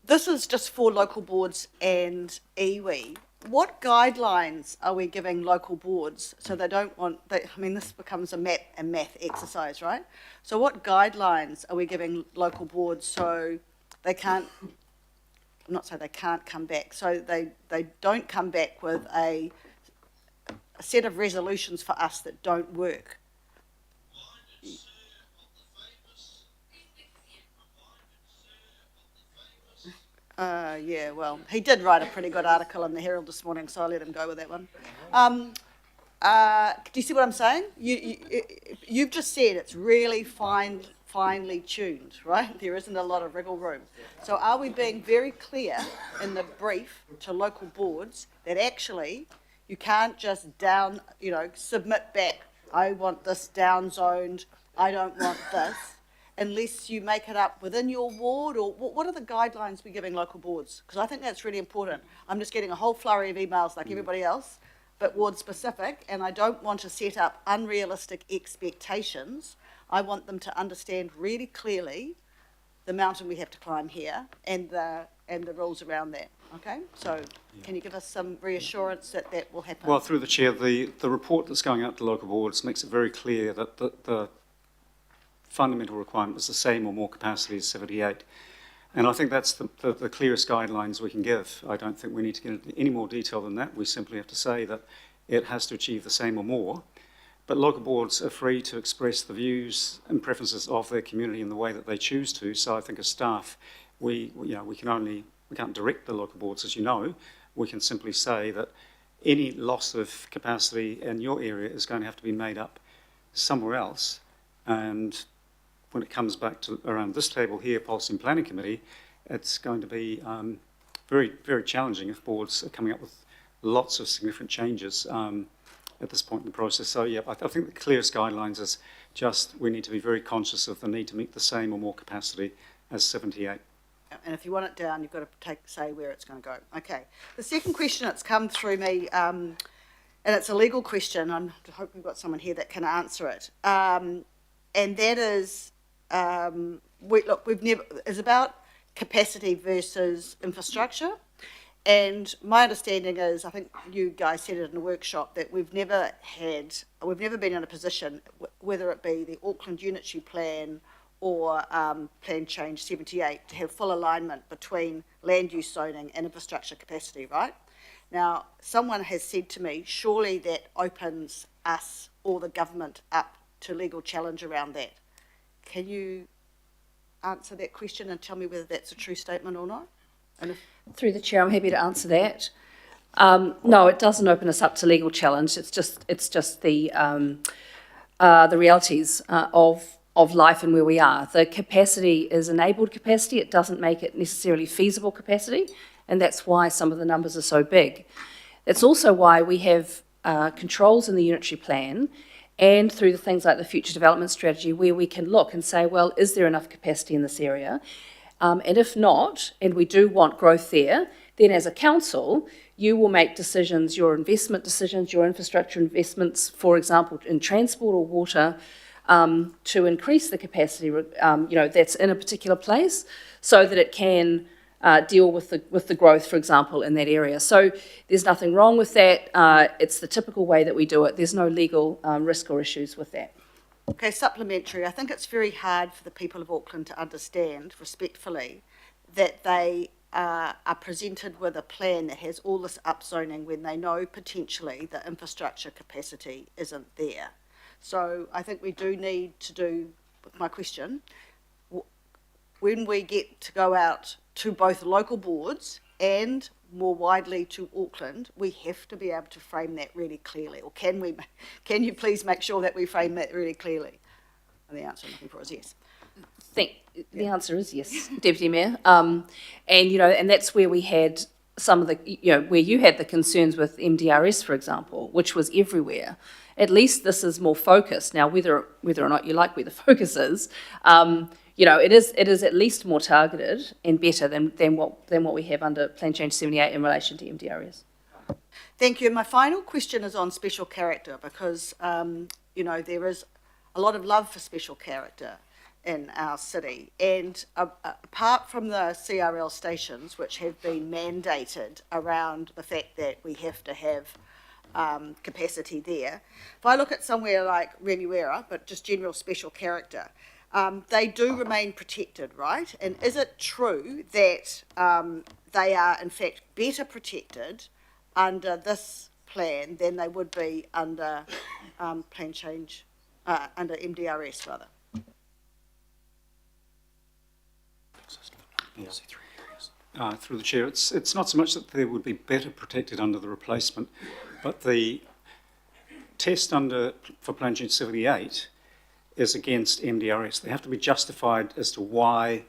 This is just for local boards and iwi. What guidelines are we giving local boards so they don't want, this becomes a map and math exercise, right? So what guidelines are we giving local boards so they can't, I'm not saying they can't come back, so they don't come back with a set of resolutions for us that don't work? Yeah, well, he did write a pretty good article in the Herald this morning, so I let him go with that one. Do you see what I'm saying? You've just said it's really finely tuned, right? There isn't a lot of wriggle room. So are we being very clear in the brief to local boards that actually you can't just submit back, I want this down zoned, I don't want this, unless you make it up within your ward? Or what are the guidelines we're giving local boards? Because I think that's really important. I'm just getting a whole flurry of emails like everybody else, but ward specific, and I don't want to set up unrealistic expectations. I want them to understand really clearly the mountain we have to climb here and the rules around that. Okay, so can you give us some reassurance that that will happen? Well, through the chair, the report that's going out to local boards makes it very clear that the fundamental requirement is the same or more capacity as 78. And I think that's the clearest guidelines we can give. I don't think we need to get into any more detail than that. We simply have to say that it has to achieve the same or more. But local boards are free to express the views and preferences of their community in the way that they choose to. So I think as staff, we can't direct the local boards, as you know. We can simply say that any loss of capacity in your area is going to have to be made up somewhere else. And when it comes back to around this table here, Policy and Planning Committee, it's going to be very, very challenging if boards are coming up with lots of significant changes at this point in the process. So yeah, I think the clearest guidelines is just we need to be very conscious of the need to meet the same or more capacity as 78. And if you want it down, you've got to say where it's going to go. Okay. The second question that's come through me, and it's a legal question. I hope we've got someone here that can answer it. And and that is, it's about capacity versus infrastructure. And my understanding is, I think you guys said it in a workshop, that we've never been in a position, whether it be the Auckland Unitary Plan or Plan Change 78, to have full alignment between land use zoning and infrastructure capacity, right? Now, someone has said to me, surely that opens us or the government up to legal challenge around that. Can you answer that question and tell me whether that's a true statement or not? And if Through the chair, I'm happy to answer that. No, it doesn't open us up to legal challenge. It's just the realities of life and where we are. The capacity is enabled capacity. It doesn't make it necessarily feasible capacity, and that's why some of the numbers are so big. It's also why we have controls in the unitary plan and through the things like the future development strategy, where we can look and say, well, is there enough capacity in this area? And if not, and we do want growth there, then as a council, you will make decisions, your investment decisions, your infrastructure investments, for example, in transport or water, to increase the capacity, that's in a particular place, so that it can deal with the growth, for example, in that area. So there's nothing wrong with that. It's the typical way that we do it. There's no legal risk or issues with that. Okay, supplementary. I think it's very hard for the people of Auckland to understand, respectfully, that they are presented with a plan that has all this upzoning when they know potentially the infrastructure capacity isn't there. So I think we do need to do, with my question, when we get to go out to both local boards and more widely to Auckland, we have to be able to frame that really clearly. Or can you please make sure that we frame that really clearly? And the answer I'm looking for is yes. The answer is yes, Deputy Mayor. And that's where we had some of the, where you had the concerns with MDRS, for example, which was everywhere. At least this is more focused. Now, whether or not you like where the focus is, it is at least more targeted and better than what we have under Plan Change 78 in relation to MDRS. Thank you. My final question is on special character, because there is a lot of love for special character in our city, and apart from the CRL stations, which have been mandated around the fact that we have to have capacity there, if I look at somewhere like Remuera, but just general special character, they do remain protected, right? And is it true that they are in fact better protected under this plan than they would be under plan change, under MDRS rather? Through the chair, it's not so much that they would be better protected under the replacement, but the test for Plan Change 78 is against MDRS. They have to be justified as to why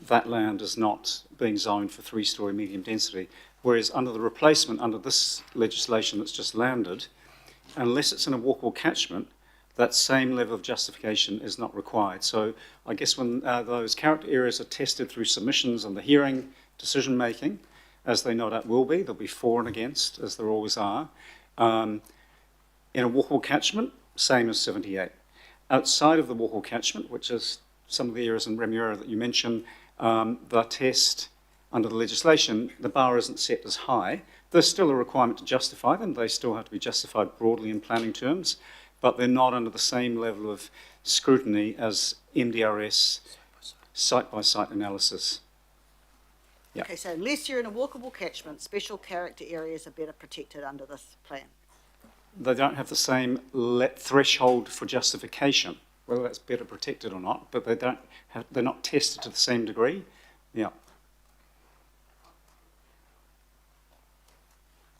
that land is not being zoned for 3-storey medium density, whereas under the replacement, under this legislation that's just landed, unless it's in a walkable catchment, that same level of justification is not required. So I guess when those character areas are tested through submissions and the hearing decision-making, as they no doubt will be, there'll be for and against, as there always are. In a walkable catchment, same as 78. Outside of the walkable catchment, which is some of the areas in Remuera that you mentioned, the test under the legislation, the bar isn't set as high. There's still a requirement to justify them. They still have to be justified broadly in planning terms, but they're not under the same level of scrutiny as MDRS site-by-site analysis. Yeah. Okay, so unless you're in a walkable catchment, special character areas are better protected under this plan. They don't have the same threshold for justification, whether that's better protected or not, but they're not tested to the same degree. Yeah.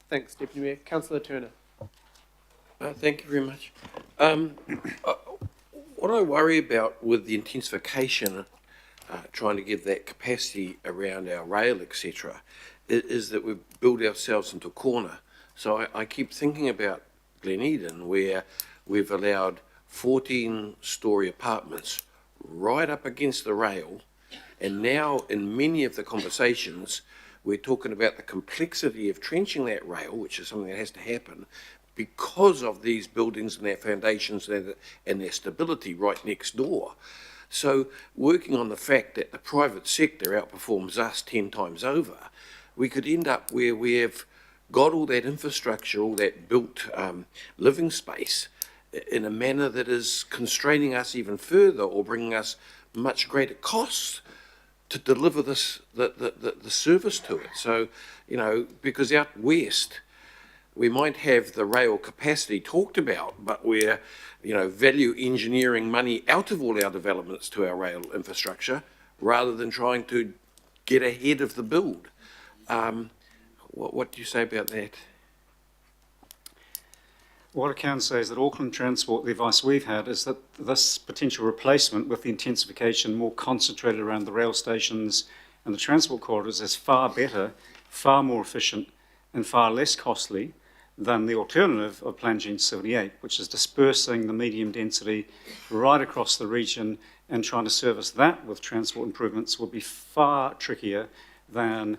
Thanks, Deputy Mayor. Councillor Turner. Thank you very much. What I worry about with the intensification, trying to give that capacity around our rail, etc., is that we've built ourselves into a corner. So I keep thinking about Glen Eden, where we've allowed 14-storey apartments right up against the rail, and now in many of the conversations we're talking about the complexity of trenching that rail, which is something that has to happen, because of these buildings and their foundations and their stability right next door. So working on the fact that the private sector outperforms us 10 times over, we could end up where we have got all that infrastructure, all that built living space in a manner that is constraining us even further or bringing us much greater costs to deliver this the service to it. So, you know, because out west, we might have the rail capacity talked about, but we're, you know, value engineering money out of all our developments to our rail infrastructure rather than trying to get ahead of the build. What do you say about that? What I can say is that Auckland Transport, the advice we've had is that this potential replacement with the intensification more concentrated around the rail stations and the transport corridors is far better, far more efficient and far less costly than the alternative of Plan Change 78, which is dispersing the medium density right across the region and trying to service that with transport improvements would be far trickier than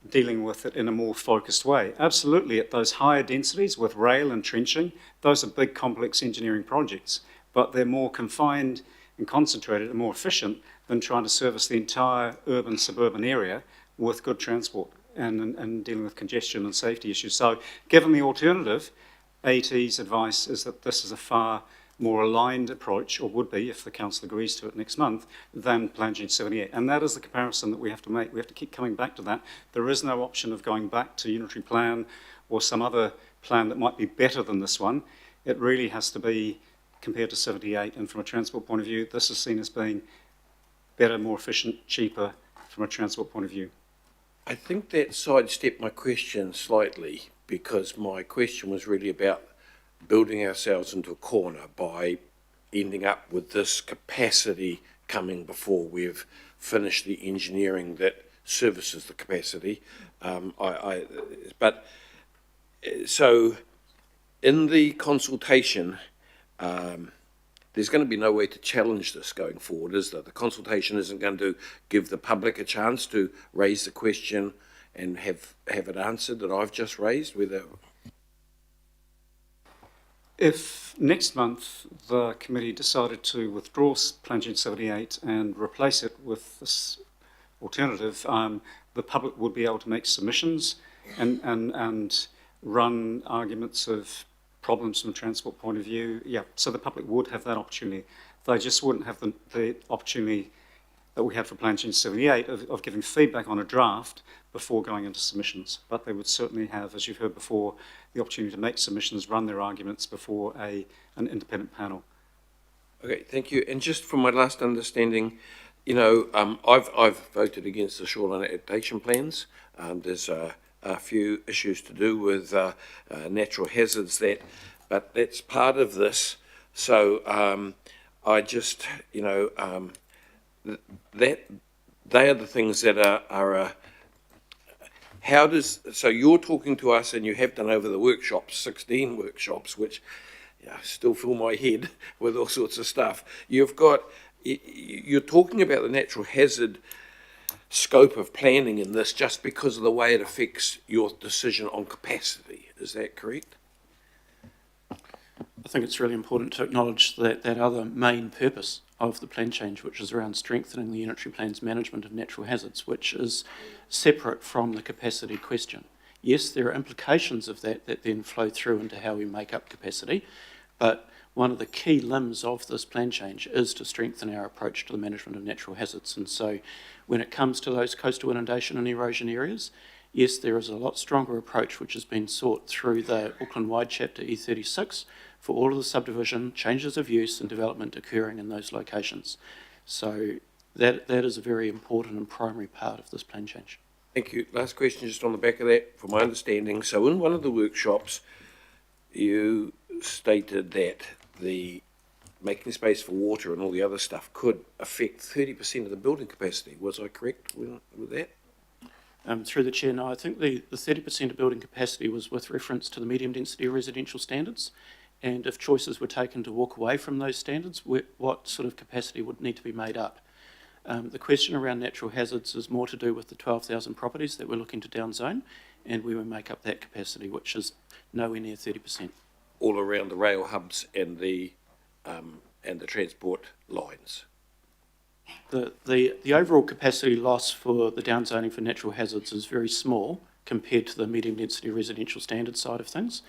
dealing with it in a more focused way. Absolutely, at those higher densities with rail and trenching, those are big complex engineering projects, but they're more confined and concentrated and more efficient than trying to service the entire urban suburban area with good transport and dealing with congestion and safety issues. So given the alternative, AT's advice is that this is a far more aligned approach, or would be if the council agrees to it next month, than Plan Change 78. And that is the comparison that we have to make. We have to keep coming back to that. There is no option of going back to unitary plan or some other plan that might be better than this one. It really has to be compared to 78, and from a transport point of view, this is seen as being better, more efficient, cheaper from a transport point of view. I think that sidestepped my question slightly, because my question was really about building ourselves into a corner by ending up with this capacity coming before we've finished the engineering that services the capacity. So in the consultation, there's going to be no way to challenge this going forward, is there? The consultation isn't going to give the public a chance to raise the question and have it answered that I've just raised, whether... If next month the committee decided to withdraw Plan Change 78 and replace it with this alternative, the public would be able to make submissions and run arguments of problems from a transport point of view. Yeah, so the public would have that opportunity. They just wouldn't have the opportunity that we had for Plan Change 78 of giving feedback on a draft before going into submissions. But they would certainly have, as you've heard before, the opportunity to make submissions, run their arguments before an independent panel. Okay, thank you. And just from my last understanding, you know, I've voted against the shoreline adaptation plans. There's a few issues to do with natural hazards but that's part of this. So I just, you know, that they are the things that are how does, so you're talking to us, and you have done over the workshops, 16 workshops, which still fill my head with all sorts of stuff. You're talking about the natural hazard scope of planning in this just because of the way it affects your decision on capacity. Is that correct? I think it's really important to acknowledge that other main purpose of the plan change, which is around strengthening the unitary plan's management of natural hazards, which is separate from the capacity question. Yes, there are implications of that then flow through into how we make up capacity, but one of the key limbs of this plan change is to strengthen our approach to the management of natural hazards. And so when it comes to those coastal inundation and erosion areas, yes, there is a lot stronger approach which has been sought through the Auckland-wide chapter E36 for all of the subdivision, changes of use and development occurring in those locations. So that is a very important and primary part of this plan change. Thank you. Last question, just on the back of that, from my understanding. So in one of the workshops, you stated that the making space for water and all the other stuff could affect 30% of the building capacity. Was I correct with that? Through the Chair, no, I think the 30% of building capacity was with reference to the medium density residential standards, and if choices were taken to walk away from those standards, what sort of capacity would need to be made up. The question around natural hazards is more to do with the 12,000 properties that we're looking to downzone, and we will make up that capacity, which is nowhere near 30%. All around the rail hubs and the transport lines. The overall capacity loss for the downzoning for natural hazards is very small compared to the medium density residential standard side of things.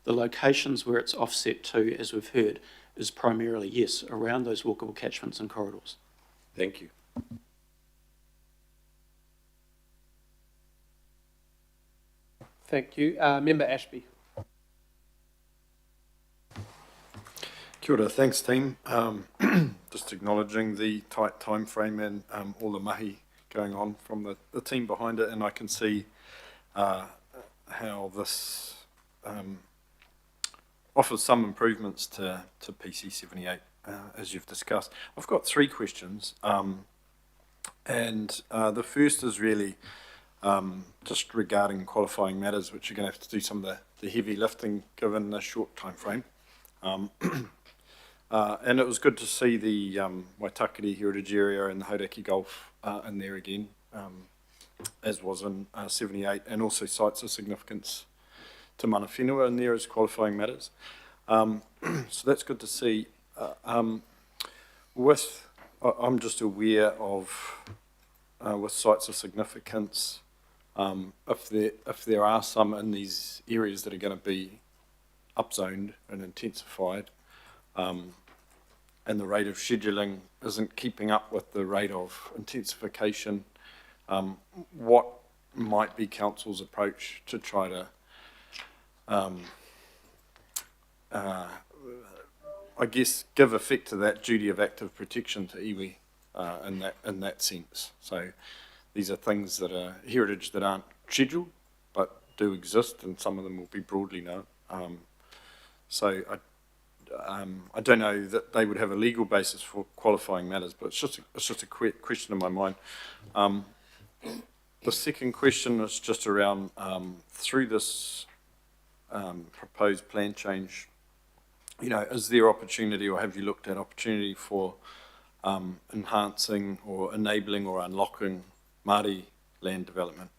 The locations where it's offset to, as we've heard, is primarily, yes, around those walkable catchments and corridors. Thank you. Thank you. Member Ashby. Kia ora, thanks team. Just acknowledging the tight time frame and all the mahi going on from the team behind it, and I can see how this offers some improvements to PC 78 as you've discussed. I've got three questions, and the first is really just regarding qualifying matters, which you're going to have to do some of the heavy lifting given the short time frame. And it was good to see the Waitakere Heritage Area and the Hauraki Gulf in there again, as was in 78, and also sites of significance to mana whenua in there as qualifying matters. So that's good to see. I'm just aware of, with sites of significance, if there are some in these areas that are going to be upzoned and intensified, and the rate of scheduling isn't keeping up with the rate of intensification, what might be council's approach to try to, I guess, give effect to that duty of active protection to iwi in that sense? So these are things that are heritage that aren't scheduled but do exist, and some of them will be broadly known. So I don't know that they would have a legal basis for qualifying matters, but it's just a question in my mind. The second question is just around through this proposed plan change. You know, is there opportunity, or have you looked at opportunity for enhancing or enabling or unlocking Māori land development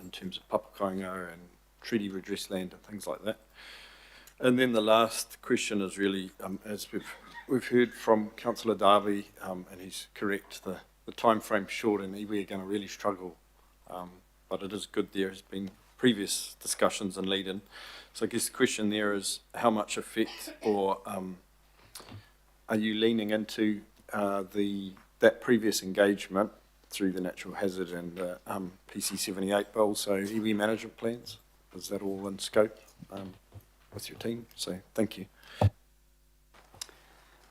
in terms of papakainga and treaty redress land and things like that? And then the last question is really, as we've heard from Councillor Darby, and he's correct, the time frame short, and iwi are going to really struggle. But it is good there has been previous discussions and lead-in. So I guess the question there is, how much effect, or are you leaning into that previous engagement through the natural hazard and PC 78, but also iwi management plans? Is that all in scope with your team? So thank you.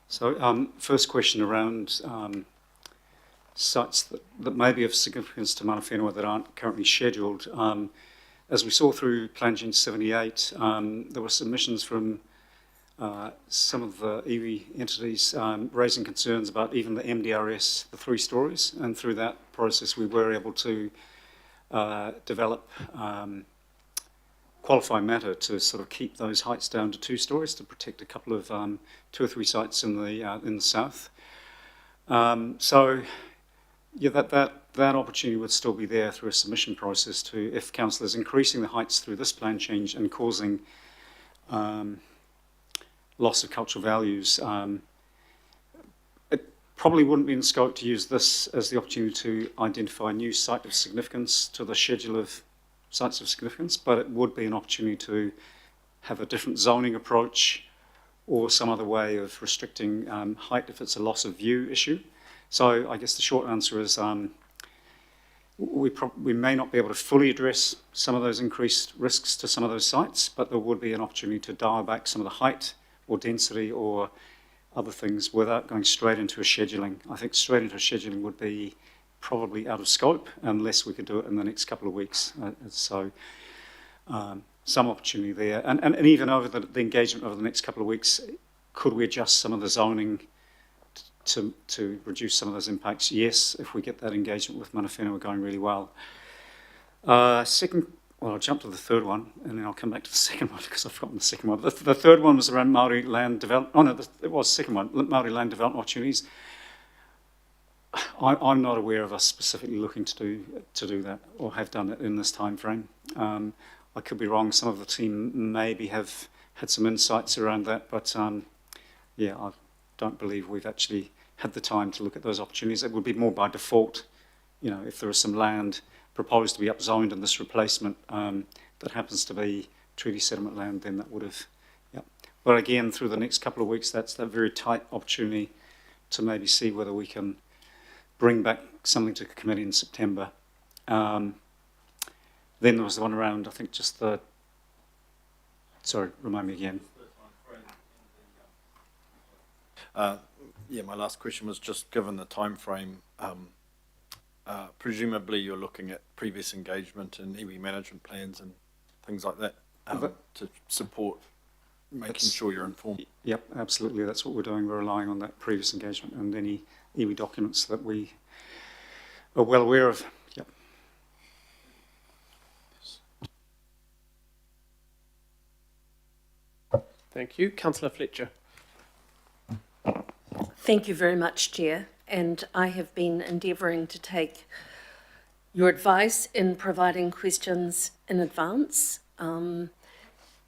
So first question around sites that may be of significance to mana whenua that aren't currently scheduled. As we saw through Plan Change 78, there were submissions from some of the iwi entities raising concerns about even the MDRS, the 3 stories, and through that process we were able to develop qualifying matter to sort of keep those heights down to 2 stories to protect a couple of 2 or 3 sites in the south. So yeah, that opportunity would still be there through a submission process to, if council is increasing the heights through this plan change and causing loss of cultural values, it probably wouldn't be in scope to use this as the opportunity to identify a new site of significance to the schedule of sites of significance, but it would be an opportunity to have a different zoning approach or some other way of restricting height if it's a loss of view issue. So I guess the short answer is we may not be able to fully address some of those increased risks to some of those sites, but there would be an opportunity to dial back some of the height or density or other things without going straight into a scheduling. I think straight into a scheduling would be probably out of scope unless we could do it in the next couple of weeks. So some opportunity there. And even over the engagement over the next couple of weeks, could we adjust some of the zoning to reduce some of those impacts? Yes, if we get that engagement with mana whenua going really well. Well, I'll jump to the third one, and then I'll come back to the second one because I've forgotten the second one. The third one was around Māori land development. Oh no, it was the second one, Māori land development opportunities. I'm not aware of us specifically looking to do that or have done it in this time frame. I could be wrong. Some of the team maybe have had some insights around that, but yeah, I don't believe we've actually had the time to look at those opportunities. It would be more by default, you know, if there is some land proposed to be upzoned in this replacement that happens to be treaty settlement land, then that would have, yeah. But again, through the next couple of weeks, that's a very tight opportunity to maybe see whether we can bring back something to committee in September. Then there was the one around, I think, just the, sorry, remind me again. Yeah, my last question was just given the time frame, presumably you're looking at previous engagement and iwi management plans and things like that to support making sure you're informed. Yep, absolutely. That's what we're doing. We're relying on that previous engagement and any iwi documents that we are well aware of. Yep. Thank you. Councillor Fletcher. Thank you very much, Chair. And I have been endeavouring to take your advice in providing questions in advance.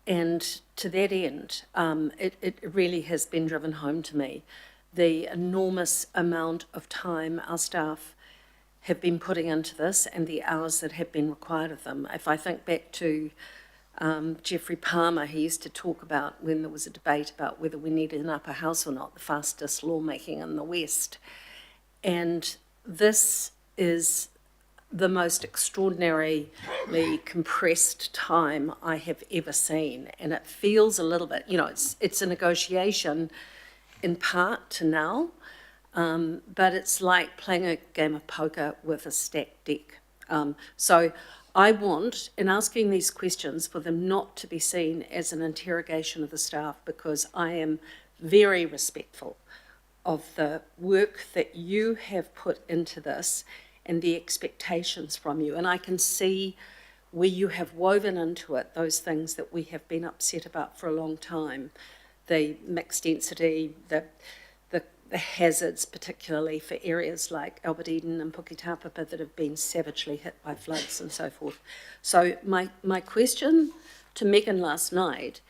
And to that end, it really has been driven home to me the enormous amount of time our staff have been putting into this and the hours that have been required of them. If I think back to Geoffrey Palmer, he used to talk about when there was a debate about whether we needed an upper house or not, the fastest lawmaking in the West. And this is the most extraordinarily compressed time I have ever seen. And it feels a little bit, you know, it's a negotiation in part to now, but it's like playing a game of poker with a stacked deck. So I want, in asking these questions, for them not to be seen as an interrogation of the staff, because I am very respectful of the work that you have put into this and the expectations from you. And I can see where you have woven into it those things that we have been upset about for a long time, the mixed density, the hazards, particularly for areas like Albert Eden and Puketapapa that have been savagely hit by floods and so forth. So my question to Megan last night,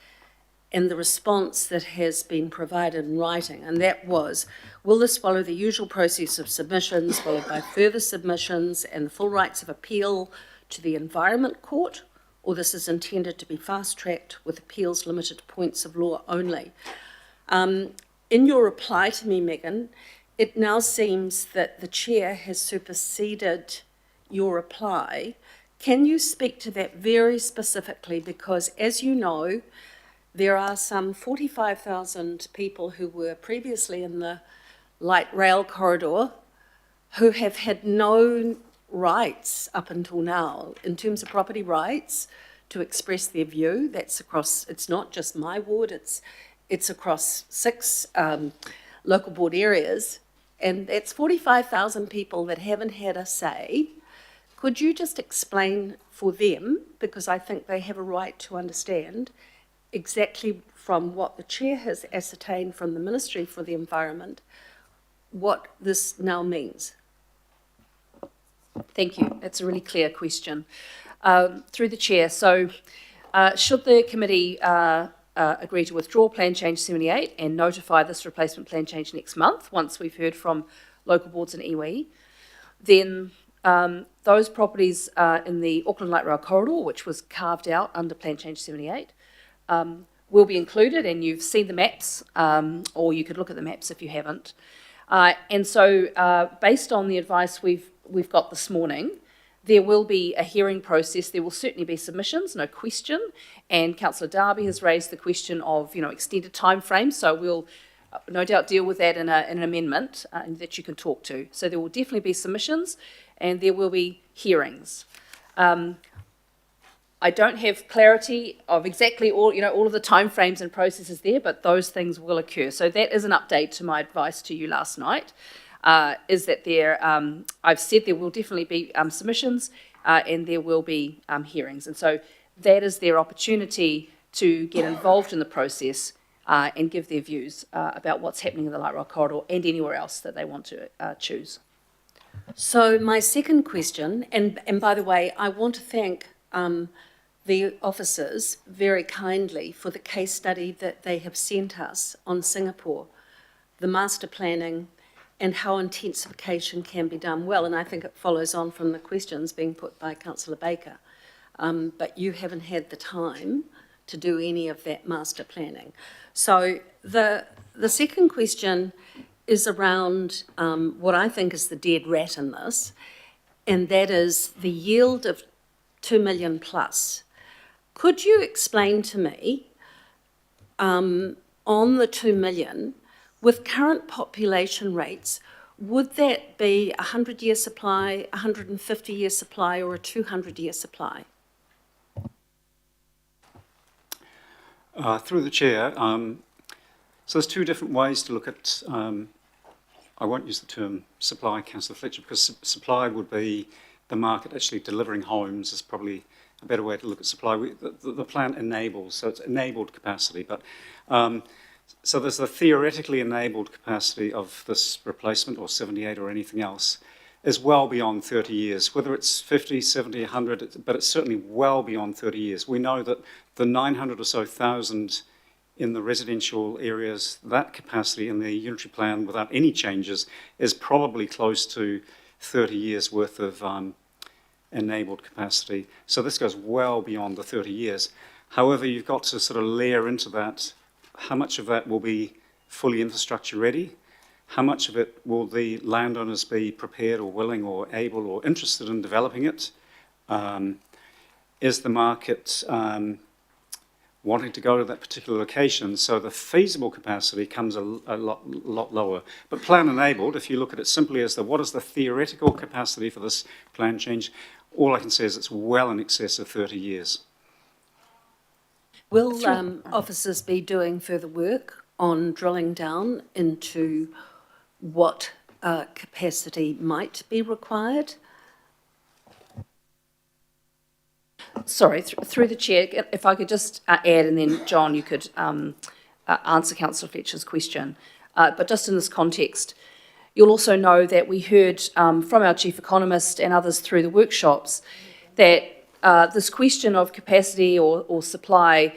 and the response that has been provided in writing, and that was, will this follow the usual process of submissions, followed by further submissions and the full rights of appeal to the Environment Court, or this is intended to be fast-tracked with appeals limited to points of law only? In your reply to me, Megan, it now seems that the chair has superseded your reply. Can you speak to that very specifically? Because as you know, there are some 45,000 people who were previously in the light rail corridor who have had no rights up until now in terms of property rights to express their view. That's across, it's not just my ward, it's across 6 local board areas, and it's 45,000 people that haven't had a say. Could you just explain for them, because I think they have a right to understand exactly from what the chair has ascertained from the Ministry for the Environment, what this now means? Thank you. That's a really clear question. Through the chair, so should the committee agree to withdraw Plan Change 78 and notify this replacement plan change next month, once we've heard from local boards and iwi, then those properties in the Auckland Light Rail Corridor, which was carved out under Plan Change 78, will be included, and you've seen the maps, or you could look at the maps if you haven't. And so based on the advice we've got this morning, there will be a hearing process. There will certainly be submissions, no question. And Councillor Darby has raised the question of, you know, extended time frames. So we'll no doubt deal with that in an amendment that you can talk to. So there will definitely be submissions, and there will be hearings. I don't have clarity of exactly all of the timeframes and processes there, but those things will occur. So that is an update to my advice to you last night. Is that I've said there will definitely be submissions and there will be hearings. And so that is their opportunity to get involved in the process and give their views about what's happening in the Light Rail Corridor and anywhere else that they want to choose. So my second question, and by the way, I want to thank the officers very kindly for the case study that they have sent us on Singapore, the master planning and how intensification can be done well. And I think it follows on from the questions being put by Councillor Baker. But you haven't had the time to do any of that master planning. So the second question is around what I think is the dead rat in this, and that is the yield of 2 million plus. Could you explain to me, on the 2 million, with current population rates, would that be a 100-year supply, a 150-year supply, or a 200-year supply? Through the chair, so there's two different ways to look at, I won't use the term supply, Councillor Fletcher, because supply would be the market actually delivering homes is probably a better way to look at supply. The plan enables, so it's enabled capacity, but so there's the theoretically enabled capacity of this replacement or 78 or anything else is well beyond 30 years, whether it's 50, 70, 100, but it's certainly well beyond 30 years. We know that the 900 or so thousand in the residential areas, that capacity in the unitary plan without any changes is probably close to 30 years worth of enabled capacity. So this goes well beyond the 30 years. However, you've got to sort of layer into that how much of that will be fully infrastructure ready, how much of it will the landowners be prepared or willing or able or interested in developing it? Is the market wanting to go to that particular location? So the feasible capacity comes a lot lower. But plan enabled, if you look at it simply as what is the theoretical capacity for this plan change, all I can say is it's well in excess of 30 years. Will officers be doing further work on drilling down into what capacity might be required? Sorry, through the chair, if I could just add, and then John, you could answer Councillor Fletcher's question. But just in this context, you'll also know that we heard from our chief economist and others through the workshops that this question of capacity or supply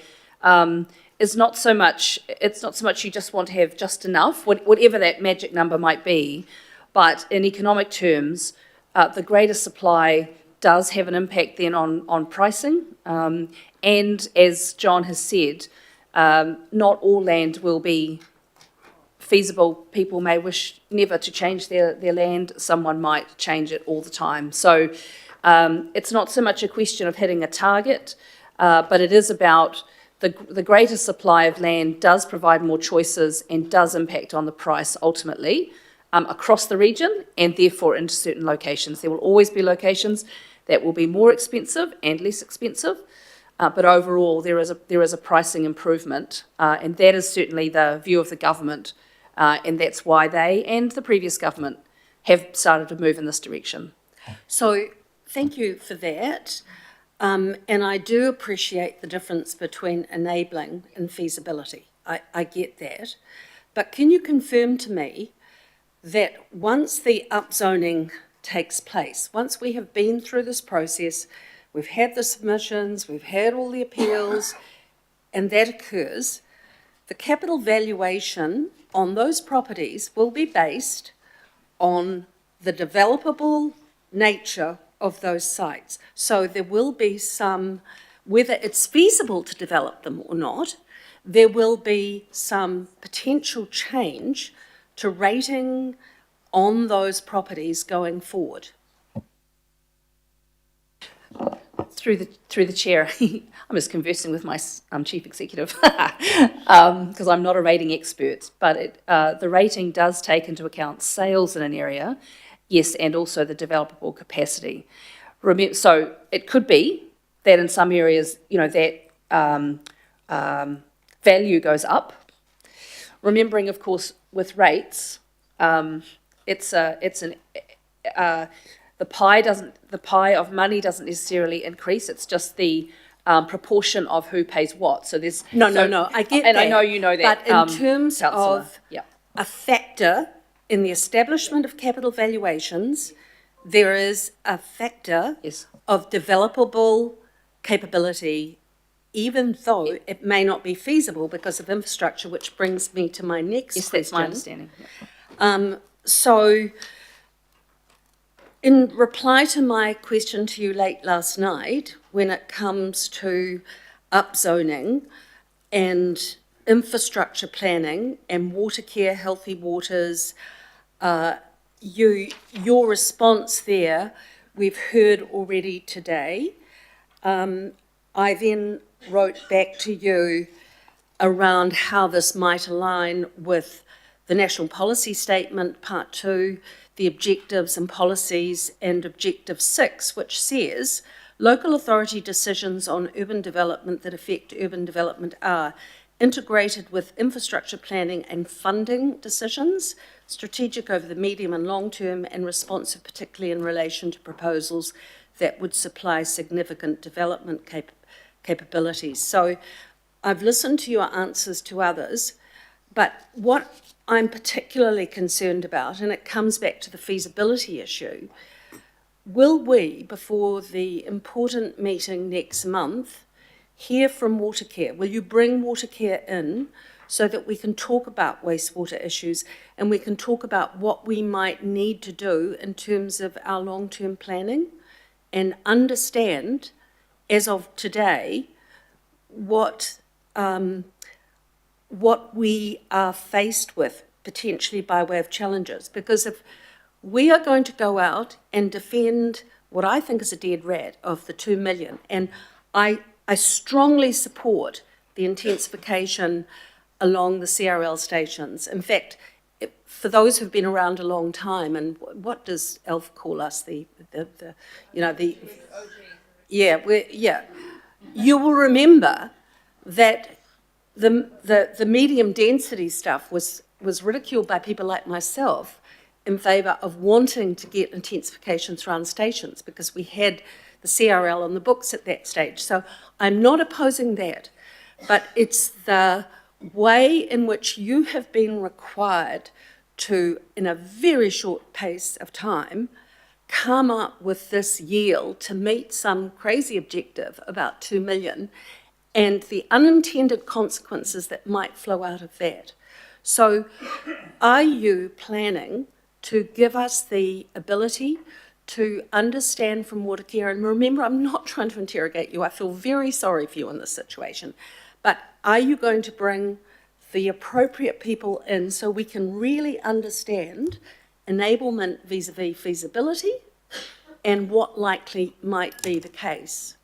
is not so much, it's not so much you just want to have just enough, whatever that magic number might be, but in economic terms, the greater supply does have an impact then on pricing. And as John has said, not all land will be feasible. People may wish never to change their land. Someone might change it all the time. So it's not so much a question of hitting a target, but it is about the greater supply of land does provide more choices and does impact on the price ultimately across the region and therefore into certain locations. There will always be locations that will be more expensive and less expensive, but overall there is a pricing improvement, and that is certainly the view of the government, and that's why they and the previous government have started to move in this direction. So thank you for that, and I do appreciate the difference between enabling and feasibility. I get that, but can you confirm to me that once the upzoning takes place, once we have been through this process, we've had the submissions, we've had all the appeals, and that occurs, the capital valuation on those properties will be based on the developable nature of those sites. So there will be some, whether it's feasible to develop them or not, there will be some potential change to rating on those properties going forward. Through the chair, I'm just conversing with my chief executive because I'm not a rating expert, but the rating does take into account sales in an area, yes, and also the developable capacity. So it could be that in some areas, that value goes up. Remembering, of course, with rates, the pie of money doesn't necessarily increase. It's just the proportion of who pays what. So there's No, I get and that. I know you know that. But in terms Councillor, of a factor in the establishment of capital valuations, there is a factor Yes. of developable capability, even though it may not be feasible because of infrastructure, which brings me to my next Yes, question. that's my understanding. So, in reply to my question to you late last night, when it comes to upzoning and infrastructure planning and water care, healthy waters, your response there, we've heard already today. I then wrote back to you around how this might align with the National Policy Statement, Part 2, the objectives and policies, and Objective 6, which says, local authority decisions on urban development that affect urban development are integrated with infrastructure planning and funding decisions, strategic over the medium and long term, and responsive particularly in relation to proposals that would supply significant development capabilities. So I've listened to your answers to others, but what I'm particularly concerned about, and it comes back to the feasibility issue, will we, before the important meeting next month, hear from Watercare? Will you bring Watercare in so that we can talk about wastewater issues and we can talk about what we might need to do in terms of our long-term planning and understand, as of today, what we are faced with potentially by way of challenges? Because if we are going to go out and defend what I think is a dead rat of the 2 million, and I strongly support the intensification along the CRL stations. In fact, for those who've been around a long time, and what does Elf call us? You will remember that the medium density stuff was ridiculed by people like myself in favour of wanting to get intensification around stations because we had the CRL on the books at that stage. So I'm not opposing that, but it's the way in which you have been required to, in a very short pace of time, come up with this yield to meet some crazy objective about 2 million and the unintended consequences that might flow out of that. So are you planning to give us the ability to understand from Watercare, and remember, I'm not trying to interrogate you, I feel very sorry for you in this situation, but are you going to bring the appropriate people in so we can really understand enablement vis-a-vis feasibility and what likely might be the case?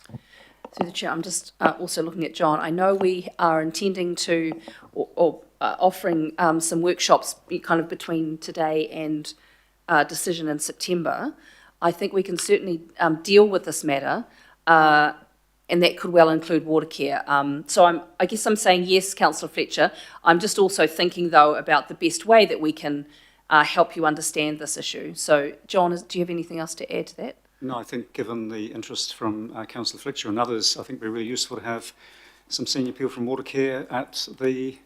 Through the chair, I'm just also looking at John. I know we are intending to, or offering some workshops kind of between today and decision in September. I think we can certainly deal with this matter, and that could well include Watercare. So I guess I'm saying yes, Councillor Fletcher. I'm just also thinking, though, about the best way that we can help you understand this issue. So, John, do you have anything else to add to that? No, I think given the interest from Councillor Fletcher and others, I think it would be really useful to have some senior people from Watercare at the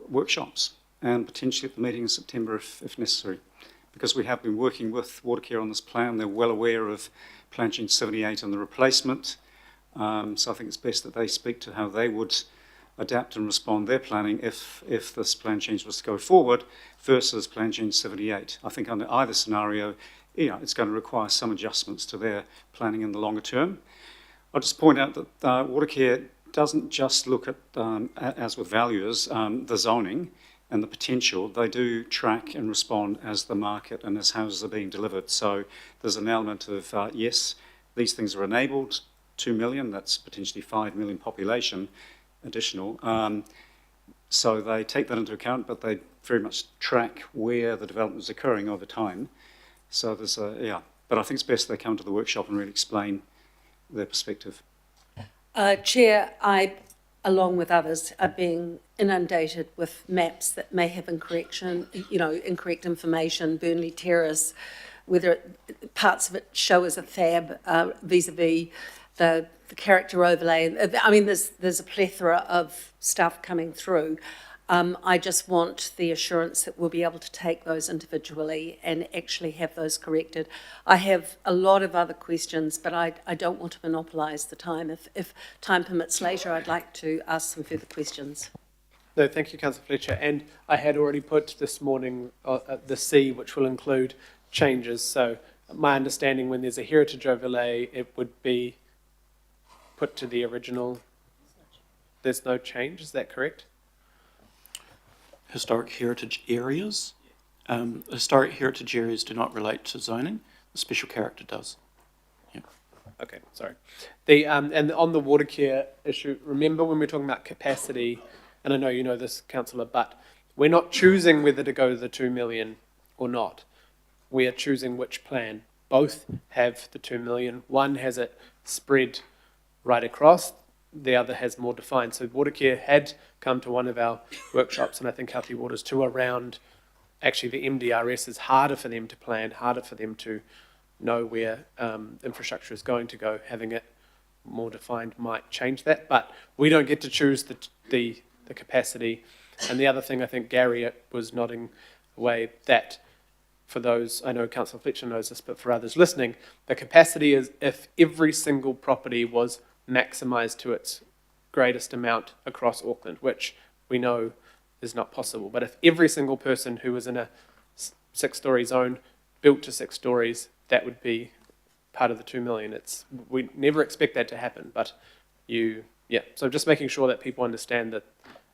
workshops and potentially at the meeting in September if necessary. Because we have been working with Watercare on this plan. They're well aware of Plan Change 78 and the replacement. So I think it's best that they speak to how they would adapt and respond their planning if this plan change was to go forward versus Plan Change 78. I think under either scenario, it's going to require some adjustments to their planning in the longer term. I'll just point out that Watercare doesn't just look at, as with values, the zoning and the potential. They do track and respond as the market and as houses are being delivered. So there's an element of, yes, these things are enabled, 2 million, that's potentially 5 million population additional. So they take that into account, but they very much track where the development is occurring over time. So there's but I think it's best they come to the workshop and really explain their perspective. Chair, I, along with others, are being inundated with maps that may have incorrect information, Burnley Terrace, whether parts of it show as a fab vis-a-vis the character overlay. I mean, there's a plethora of stuff coming through. I just want the assurance that we'll be able to take those individually and actually have those corrected. I have a lot of other questions, but I don't want to monopolise the time. If time permits later, I'd like to ask some further questions. No, thank you, Councillor Fletcher. And I had already put this morning the C, which will include changes. So my understanding, when there's a heritage overlay, it would be put to the original. There's no change, is that correct? Historic heritage areas. Historic heritage areas do not relate to zoning. The special character does. Yeah. Okay, sorry. The and on the water care issue, remember when we were talking about capacity, and I know you know this, Councillor, but we're not choosing whether to go to the 2 million or not. We are choosing which plan. Both have the 2 million. One has it spread right across. The other has more defined. So Watercare had come to one of our workshops, and I think Healthy Waters too, around actually the MDRS is harder for them to plan, harder for them to know where infrastructure is going to go. Having it more defined might change that, but we don't get to choose the capacity. And the other thing, I think Gary was nodding away, that for those, I know Councillor Fletcher knows this, but for others listening, the capacity is if every single property was maximised to its greatest amount across Auckland, which we know is not possible. But if every single person who was in a 6-storey zone built to 6 stories, that would be part of the 2 million. We never expect that to happen, but so just making sure that people understand that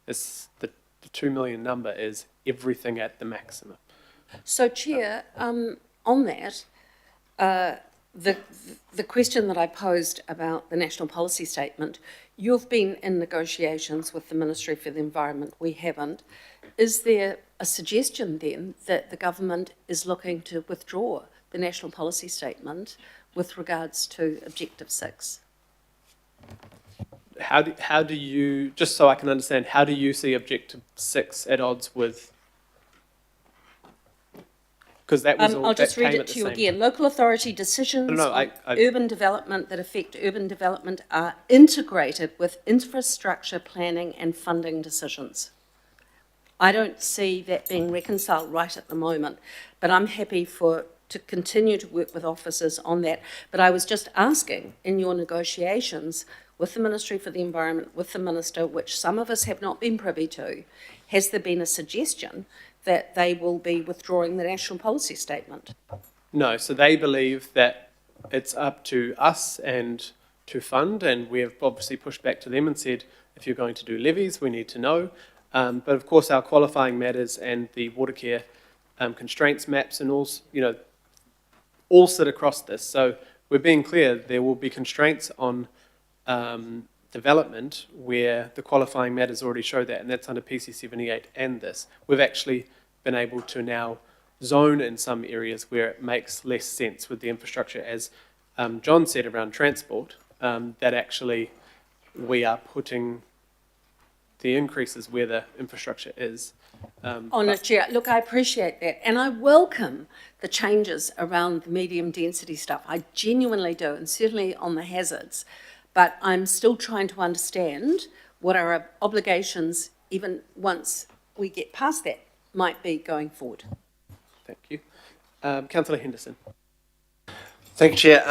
the 2 million number is everything at the maximum. So, Chair, on that, the question that I posed about the National Policy Statement, you've been in negotiations with the Ministry for the Environment, we haven't. Is there a suggestion then that the government is looking to withdraw the National Policy Statement with regards to Objective 6? How do you, just so I can understand, how do you see Objective 6 at odds with? Because that was all, I'll just that read came it at the to you same again. Local authority decisions on I urban development that affect urban development are integrated with infrastructure planning and funding decisions. I don't see that being reconciled right at the moment, but I'm happy to continue to work with officers on that. But I was just asking, in your negotiations with the Ministry for the Environment, with the Minister, which some of us have not been privy to, has there been a suggestion that they will be withdrawing the National Policy Statement? No, so they believe that it's up to us and to fund, and we have obviously pushed back to them and said, if you're going to do levies, we need to know. But of course, our qualifying matters and the water care constraints maps and all sit across this. So we're being clear, there will be constraints on development where the qualifying matters already show that, and that's under PC 78 and this. We've actually been able to now zone in some areas where it makes less sense with the infrastructure, as John said around transport, that actually we are putting the increases where the infrastructure is. Chair, look, I appreciate that, and I welcome the changes around the medium density stuff. I genuinely do, and certainly on the hazards. But I'm still trying to understand what our obligations, even once we get past that, might be going forward. Thank you. Councillor Henderson. Thank you, Chair.